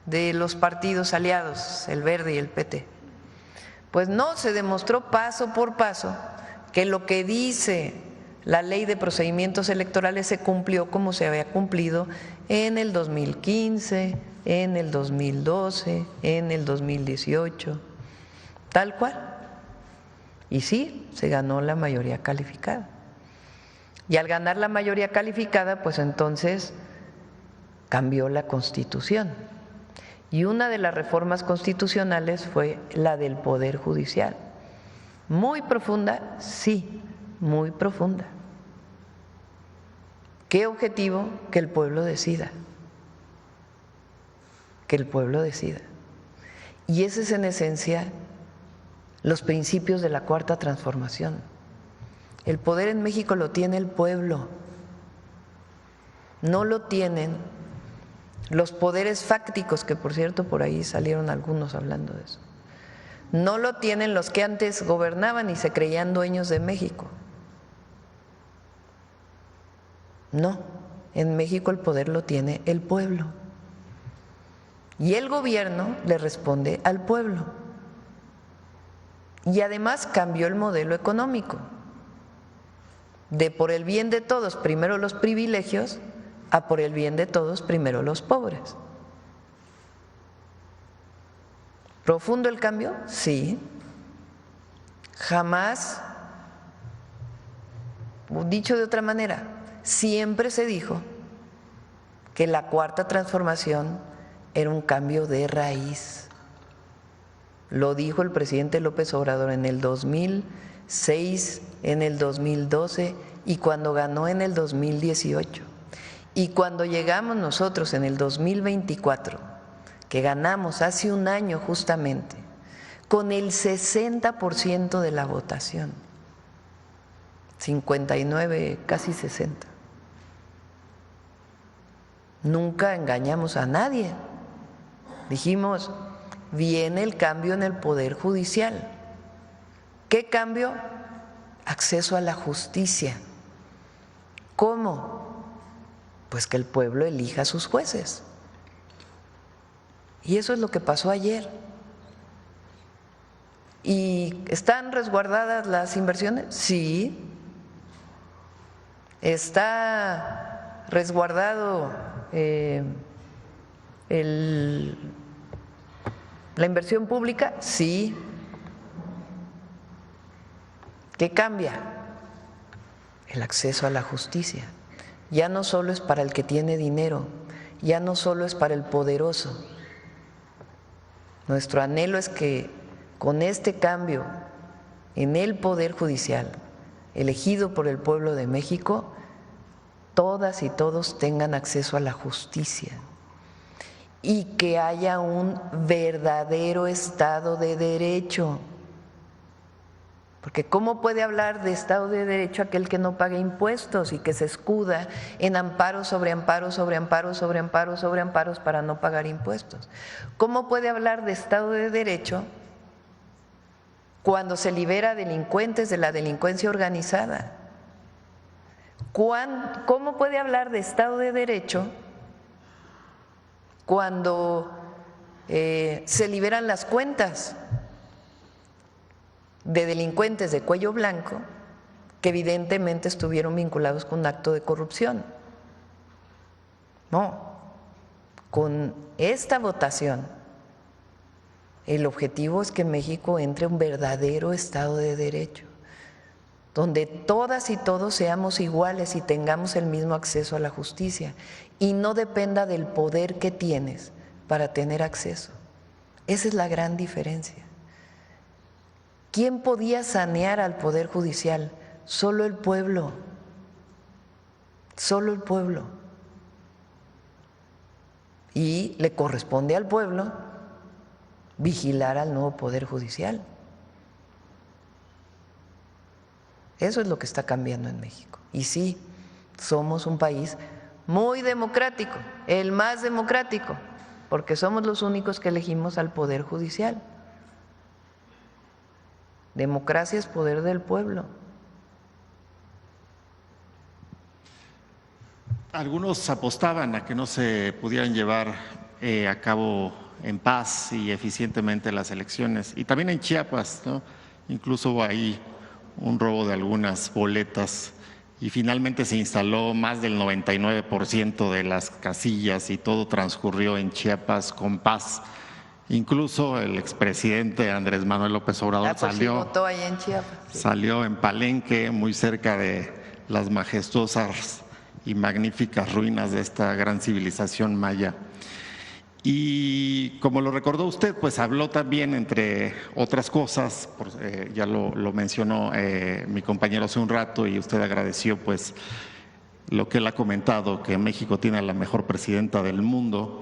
de los partidos aliados, el Verde y el PT. Pues no, se demostró paso por paso que lo que dice la Ley de Procedimientos Electorales se cumplió como se había cumplido en el 2015, en el 2012, en el 2018, tal cual. Y sí, se ganó la mayoría calificada. Y al ganar la mayoría calificada, pues entonces cambió la Constitución. Y una de las reformas constitucionales fue la del Poder Judicial. Muy profunda, sí, muy profunda. ¿Qué objetivo? Que el pueblo decida. Que el pueblo decida. Y ese es en esencia los principios de la Cuarta Transformación. El poder en México lo tiene el pueblo, no lo tienen los poderes fácticos, que por cierto por ahí salieron algunos hablando de eso. No lo tienen los que antes gobernaban y se creían dueños de México. No, en México el poder lo tiene el pueblo. Y el gobierno le responde al pueblo. Y además cambió el modelo económico. De por el bien de todos, primero los privilegios, a por el bien de todos, primero los pobres. ¿Profundo el cambio? Sí. Jamás, dicho de otra manera, siempre se dijo que la cuarta transformación era un cambio de raíz. Lo dijo el presidente López Obrador en el 2006, en el 2012 y cuando ganó en el 2018. Y cuando llegamos nosotros en el 2024, que ganamos hace un año justamente, con el 60% de la votación, 59, casi 60. Nunca engañamos a nadie. Dijimos, viene el cambio en el Poder Judicial. ¿Qué cambio? Acceso a la justicia. ¿Cómo? Pues que el pueblo elija a sus jueces. Y eso es lo que pasó ayer. ¿Y están resguardadas las inversiones? Sí. ¿Está resguardado la inversión pública? Sí. ¿Qué cambia? El acceso a la justicia. Ya no solo es para el que tiene dinero, ya no solo es para el poderoso. Nuestro anhelo es que con este cambio en el Poder Judicial, elegido por el pueblo de México, todas y todos tengan acceso a la justicia y que haya un verdadero Estado de Derecho. Porque ¿cómo puede hablar de Estado de Derecho aquel que no paga impuestos y que se escuda en amparos sobre amparos sobre amparos sobre amparos sobre amparos para no pagar impuestos? ¿Cómo puede hablar de Estado de Derecho cuando se libera delincuentes de la delincuencia organizada? ¿Cómo puede hablar de Estado de Derecho cuando se liberan las cuentas de delincuentes de cuello blanco que evidentemente estuvieron vinculados con un acto de corrupción? No, con esta votación el objetivo es que en México entre un verdadero Estado de Derecho, donde todas y todos seamos iguales y tengamos el mismo acceso a la justicia y no dependa del poder que tienes para tener acceso. Esa es la gran diferencia. ¿Quién podía sanear al Poder Judicial? Solo el pueblo, solo el pueblo. Y le corresponde al pueblo vigilar al nuevo Poder Judicial. Eso es lo que está cambiando en México. Y sí, somos un país muy democrático, el más democrático, porque somos los únicos que elegimos al Poder Judicial. Democracia es poder del pueblo. Algunos apostaban a que no se pudieran llevar a cabo en paz y eficientemente las elecciones. Y también en Chiapas, ¿no? Incluso hubo ahí un robo de algunas boletas y finalmente se instaló más del 99% de las casillas y todo transcurrió en Chiapas con paz. Incluso el expresidente Andrés Manuel López Obrador votó ahí en Chiapas, sí. Salió en Palenque, muy cerca de las majestuosas y magníficas ruinas de esta gran civilización maya. Y como lo recordó usted, pues habló también, entre otras cosas, ya lo mencionó mi compañero hace un rato y usted agradeció pues lo que él ha comentado, que México tiene a la mejor presidenta del mundo.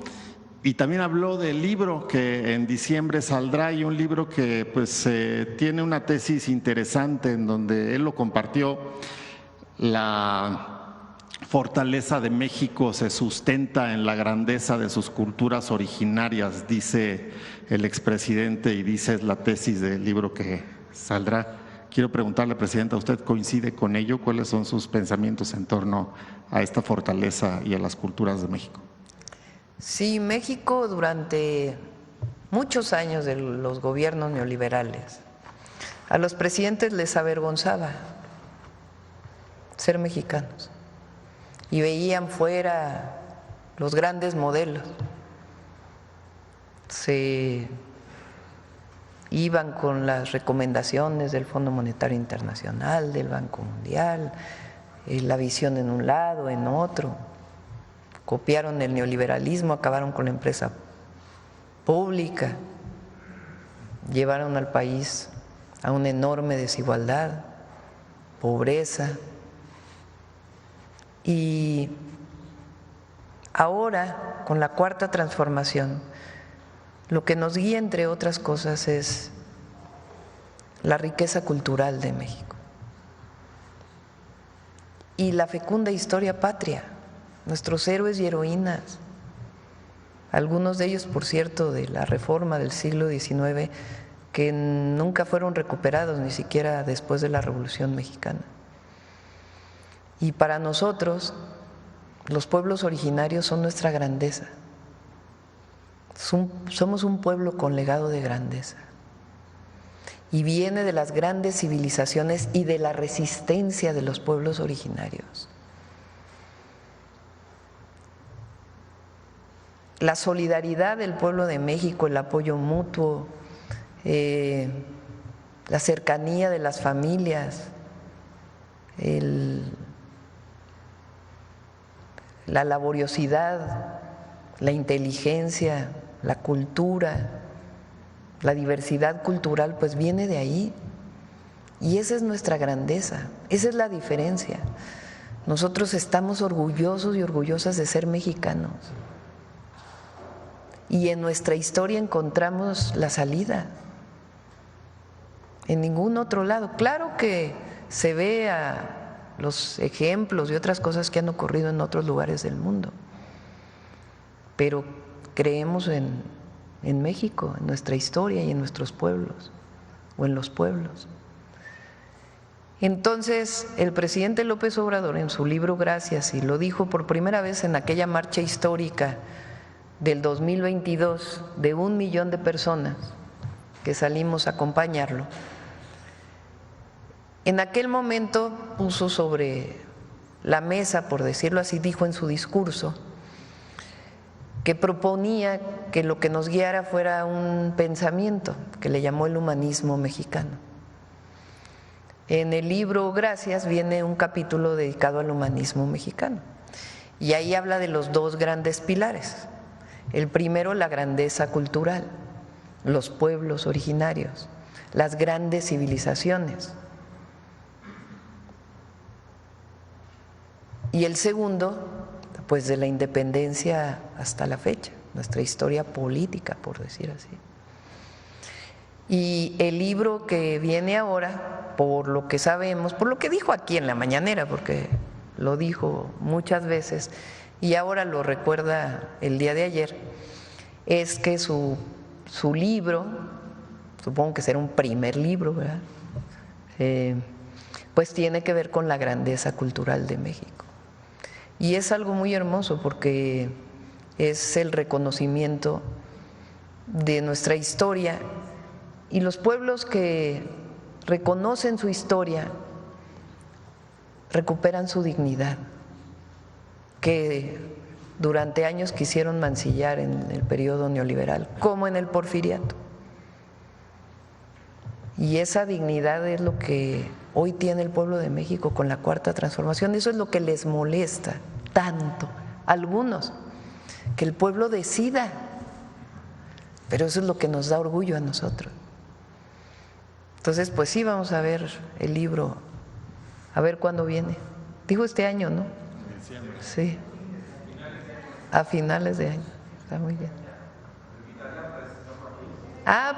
Y también habló del libro que en diciembre saldrá, y un libro que pues tiene una tesis interesante en donde él lo compartió. La fortaleza de México se sustenta en la grandeza de sus culturas originarias, dice el expresidente, y dice la tesis del libro que saldrá. Quiero preguntarle, Presidenta, ¿usted coincide con ello? ¿Cuáles son sus pensamientos en torno a esta fortaleza y a las culturas de México? Sí, México durante muchos años de los gobiernos neoliberales, a los presidentes les avergonzaba ser mexicanos y veían fuera los grandes modelos. Se iban con las recomendaciones del Fondo Monetario Internacional, del Banco Mundial, la visión en un lado, en otro. Copiaron el neoliberalismo, acabaron con la empresa pública, llevaron al país a una enorme desigualdad, pobreza. Y ahora, con la Cuarta Transformación, lo que nos guía, entre otras cosas, es la riqueza cultural de México y la fecunda historia patria, nuestros héroes y heroínas, algunos de ellos, por cierto, de la reforma del siglo XIX, que nunca fueron recuperados, ni siquiera después de la Revolución Mexicana. Y para nosotros, los pueblos originarios son nuestra grandeza. Somos un pueblo con legado de grandeza. Y viene de las grandes civilizaciones y de la resistencia de los pueblos originarios. La solidaridad del pueblo de México, el apoyo mutuo, la cercanía de las familias, la laboriosidad, la inteligencia, la cultura, la diversidad cultural, pues viene de ahí. Y esa es nuestra grandeza, esa es la diferencia. Nosotros estamos orgullosos y orgullosas de ser mexicanos. Y en nuestra historia encontramos la salida. En ningún otro lado. Claro que se ve a los ejemplos y otras cosas que han ocurrido en otros lugares del mundo, pero creemos en México, en nuestra historia y en nuestros pueblos, o en los pueblos. Entonces, el presidente López Obrador, en su libro Gracias, y lo dijo por primera vez en aquella marcha histórica del 2022 de 1 millón de personas que salimos a acompañarlo, en aquel momento puso sobre la mesa, por decirlo así, dijo en su discurso, que proponía que lo que nos guiara fuera un pensamiento que le llamó el humanismo mexicano. En el libro Gracias viene un capítulo dedicado al humanismo mexicano y ahí habla de los dos grandes pilares. El primero, la grandeza cultural, los pueblos originarios, las grandes civilizaciones. Y el segundo, pues de la independencia hasta la fecha, nuestra historia política, por decir así. Y el libro que viene ahora, por lo que sabemos, por lo que dijo aquí en la mañanera, porque lo dijo muchas veces y ahora lo recuerda el día de ayer, es que su libro, supongo que será un primer libro, ¿verdad? Pues tiene que ver con la grandeza cultural de México. Y es algo muy hermoso porque es el reconocimiento de nuestra historia y los pueblos que reconocen su historia recuperan su dignidad, que durante años quisieron mancillar en el periodo neoliberal, como en el porfiriato. Y esa dignidad es lo que hoy tiene el pueblo de México con la Cuarta Transformación. Eso es lo que les molesta tanto a algunos, que el pueblo decida, pero eso es lo que nos da orgullo a nosotros. Entonces, pues sí, vamos a ver el libro, a ver cuándo viene. Dijo este año, ¿no? Sí, a finales de año, está muy bien.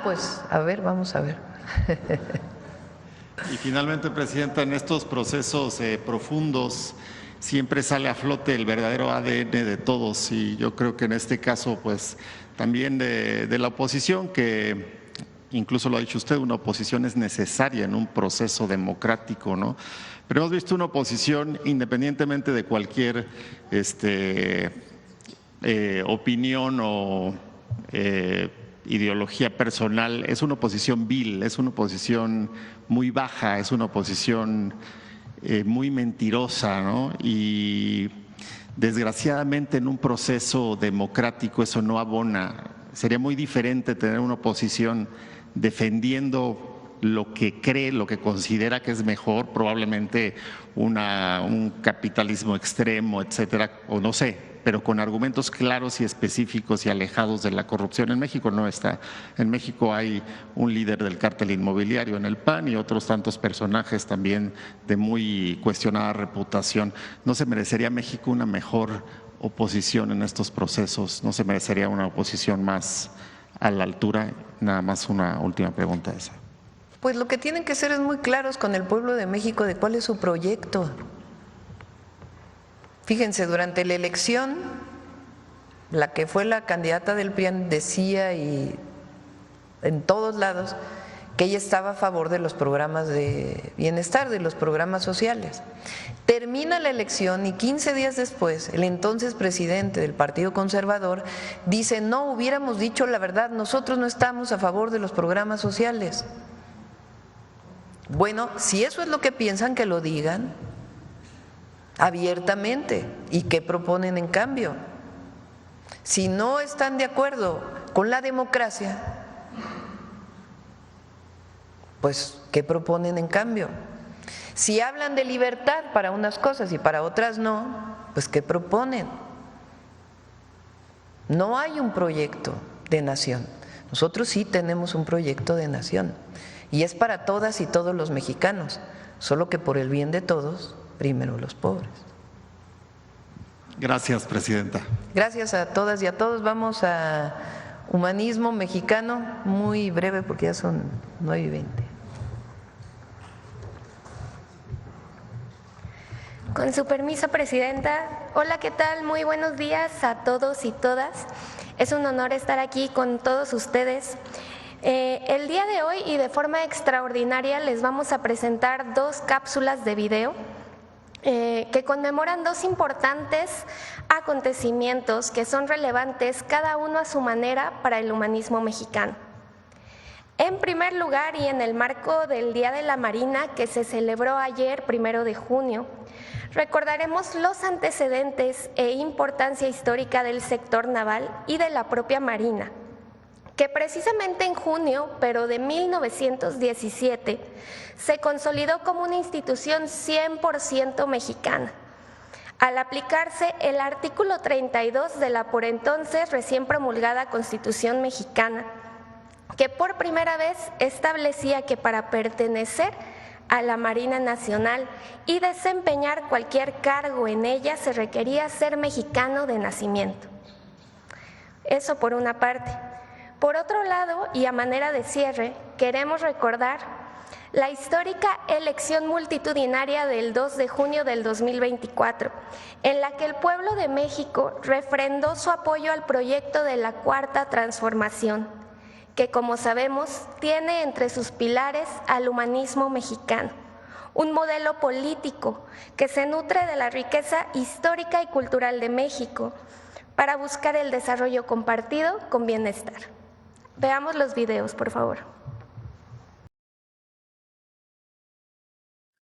Pues a ver, vamos a ver. Y finalmente, Presidenta, en estos procesos profundos siempre sale a flote el verdadero ADN de todos, y yo creo que en este caso pues también de la oposición, que incluso lo ha dicho usted, una oposición es necesaria en un proceso democrático, ¿no? Pero hemos visto una oposición, independientemente de cualquier opinión o ideología personal, es una oposición vil, es una oposición muy baja, es una oposición muy mentirosa, ¿no? Y desgraciadamente en un proceso democrático eso no abona. Sería muy diferente tener una oposición defendiendo lo que cree, lo que considera que es mejor, probablemente un capitalismo extremo, etcétera, o no sé, pero con argumentos claros y específicos y alejados de la corrupción. En México no está. En México hay un líder del cártel inmobiliario en el PAN y otros tantos personajes también de muy cuestionada reputación. ¿No se merecería México una mejor oposición en estos procesos? ¿No se merecería una oposición más a la altura? Nada más una última pregunta esa. Pues lo que tienen que ser es muy claros con el pueblo de México de cuál es su proyecto. Fíjense, durante la elección, la que fue la candidata del PRI decía, y en todos lados, que ella estaba a favor de los programas de bienestar, de los programas sociales. Termina la elección y 15 días después, el entonces presidente del Partido Conservador dice: no, hubiéramos dicho la verdad, nosotros no estamos a favor de los programas sociales. Bueno, si eso es lo que piensan, que lo digan abiertamente. ¿Y qué proponen en cambio? Si no están de acuerdo con la democracia, pues ¿qué proponen en cambio? Si hablan de libertad para unas cosas y para otras no, pues ¿qué proponen? No hay un proyecto de nación. Nosotros sí tenemos un proyecto de nación y es para todas y todos los mexicanos, solo que por el bien de todos, primero los pobres. Gracias, Presidenta. Gracias a todas y a todos. Vamos a Humanismo Mexicano, muy breve porque ya son 9:20. Con su permiso, Presidenta. Hola, ¿qué tal? Muy buenos días a todos y todas. Es un honor estar aquí con todos ustedes. El día de hoy y de forma extraordinaria les vamos a presentar 2 cápsulas de video que conmemoran 2 importantes acontecimientos que son relevantes cada uno a su manera para el humanismo mexicano. En primer lugar, y en el marco del Día de la Marina que se celebró ayer, 1 de junio, recordaremos los antecedentes e importancia histórica del sector naval y de la propia Marina, que precisamente en junio, pero de 1917, se consolidó como una institución 100% mexicana, al aplicarse el artículo 32 de la por entonces recién promulgada Constitución mexicana, que por primera vez establecía que para pertenecer a la Marina Nacional y desempeñar cualquier cargo en ella se requería ser mexicano de nacimiento. Eso por una parte. Por otro lado, y a manera de cierre, queremos recordar la histórica elección multitudinaria del 2 de junio del 2024, en la que el pueblo de México refrendó su apoyo al proyecto de la Cuarta Transformación, que, como sabemos, tiene entre sus pilares al humanismo mexicano, un modelo político que se nutre de la riqueza histórica y cultural de México para buscar el desarrollo compartido con bienestar. Veamos los videos, por favor.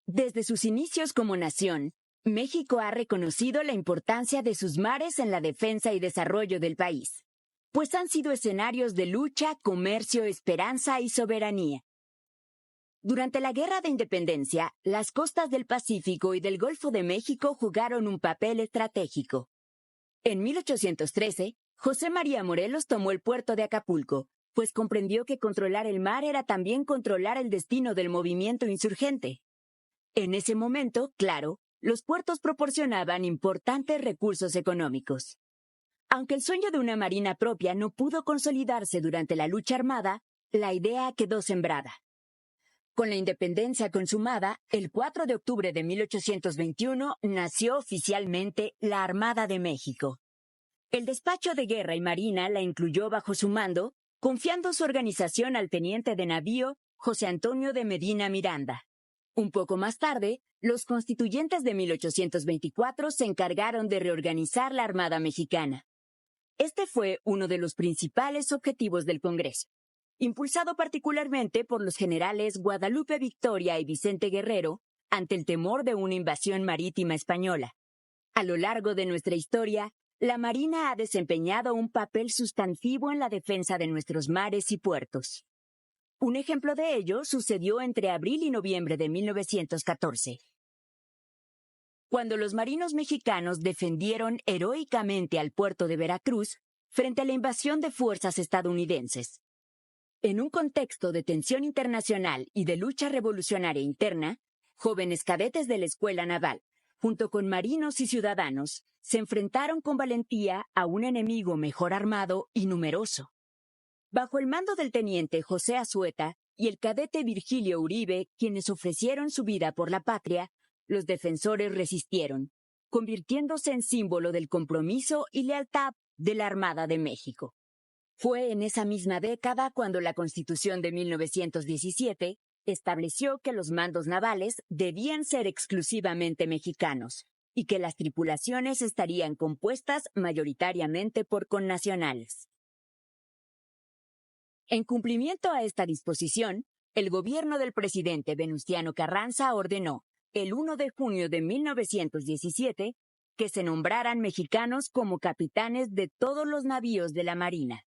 Desde sus inicios como nación, México ha reconocido la importancia de sus mares en la defensa y desarrollo del país, pues han sido escenarios de lucha, comercio, esperanza y soberanía. Durante la Guerra de Independencia, las costas del Pacífico y del Golfo de México jugaron un papel estratégico. En 1813, José María Morelos tomó el puerto de Acapulco, pues comprendió que controlar el mar era también controlar el destino del movimiento insurgente. En ese momento, claro, los puertos proporcionaban importantes recursos económicos. Aunque el sueño de una marina propia no pudo consolidarse durante la lucha armada, la idea quedó sembrada. Con la independencia consumada, el 4 de octubre de 1821 nació oficialmente la Armada de México. El despacho de Guerra y Marina la incluyó bajo su mando, confiando su organización al teniente de navío José Antonio de Medina Miranda. Un poco más tarde, los constituyentes de 1824 se encargaron de reorganizar la Armada Mexicana. Este fue uno de los principales objetivos del Congreso, impulsado particularmente por los generales Guadalupe Victoria y Vicente Guerrero ante el temor de una invasión marítima española. A lo largo de nuestra historia, la Marina ha desempeñado un papel sustantivo en la defensa de nuestros mares y puertos. Un ejemplo de ello sucedió entre abril y noviembre de 1914. Cuando los marinos mexicanos defendieron heroicamente al puerto de Veracruz frente a la invasión de fuerzas estadounidenses. En un contexto de tensión internacional y de lucha revolucionaria interna, jóvenes cadetes de la Escuela Naval, junto con marinos y ciudadanos, se enfrentaron con valentía a un enemigo mejor armado y numeroso. Bajo el mando del teniente José Azueta y el cadete Virgilio Uribe, quienes ofrecieron su vida por la patria, los defensores resistieron, convirtiéndose en símbolo del compromiso y lealtad de la Armada de México. Fue en esa misma década cuando la Constitución de 1917 estableció que los mandos navales debían ser exclusivamente mexicanos y que las tripulaciones estarían compuestas mayoritariamente por connacionales. En cumplimiento a esta disposición, el gobierno del presidente Venustiano Carranza ordenó, el 1 de junio de 1917, que se nombraran mexicanos como capitanes de todos los navíos de la Marina.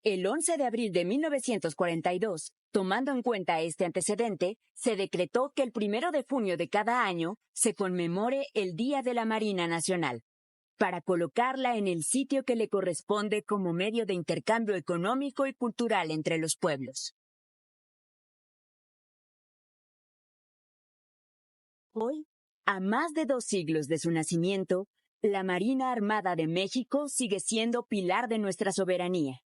El 11 de abril de 1942, tomando en cuenta este antecedente, se decretó que el 1 de junio de cada año se conmemore el Día de la Marina Nacional, para colocarla en el sitio que le corresponde como medio de intercambio económico y cultural entre los pueblos. Hoy, a más de 2 siglos de su nacimiento, la Marina Armada de México sigue siendo pilar de nuestra soberanía,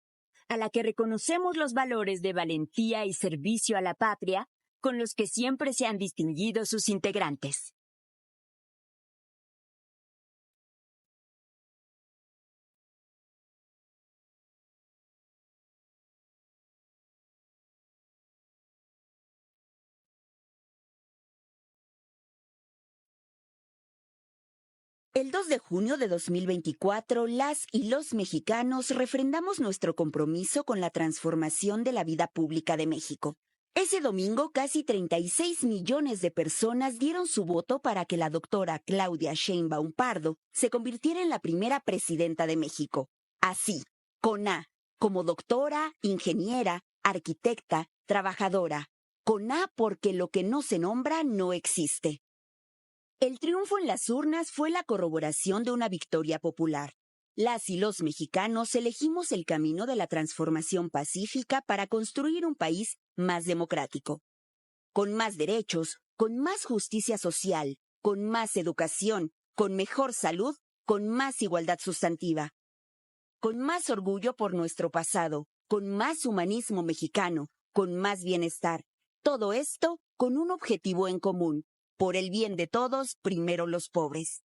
a la que reconocemos los valores de valentía y servicio a la patria con los que siempre se han distinguido sus integrantes. El 2 de junio de 2024, las y los mexicanos refrendamos nuestro compromiso con la transformación de la vida pública de México. Ese domingo, casi 36 millones de personas dieron su voto para que la doctora Claudia Sheinbaum Pardo se convirtiera en la primera presidenta de México. Así, con A, como doctora, ingeniera, arquitecta, trabajadora. Con A porque lo que no se nombra no existe. El triunfo en las urnas fue la corroboración de una victoria popular. Las y los mexicanos elegimos el camino de la transformación pacífica para construir un país más democrático, con más derechos, con más justicia social, con más educación, con mejor salud, con más igualdad sustantiva, con más orgullo por nuestro pasado, con más humanismo mexicano, con más bienestar. Todo esto con un objetivo en común. Por el bien de todos, primero los pobres.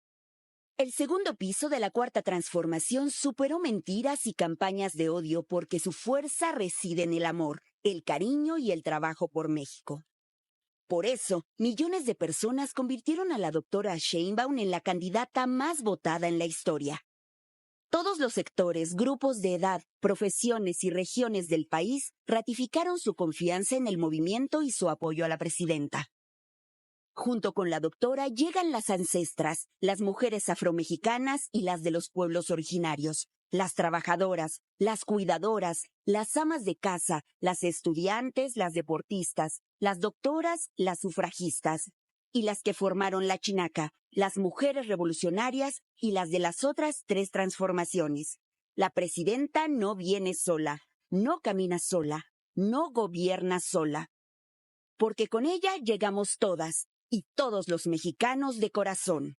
El segundo piso de la Cuarta Transformación superó mentiras y campañas de odio porque su fuerza reside en el amor, el cariño y el trabajo por México. Por eso, millones de personas convirtieron a la doctora Sheinbaum en la candidata más votada en la historia. Todos los sectores, grupos de edad, profesiones y regiones del país ratificaron su confianza en el movimiento y su apoyo a la presidenta. Junto con la doctora llegan las ancestras, las mujeres afromexicanas y las de los pueblos originarios, las trabajadoras, las cuidadoras, las amas de casa, las estudiantes, las deportistas, las doctoras, las sufragistas, y las que formaron la Chinaca, las mujeres revolucionarias y las de las otras 3 transformaciones. La presidenta no viene sola, no camina sola, no gobierna sola. Porque con ella llegamos todas y todos los mexicanos de corazón.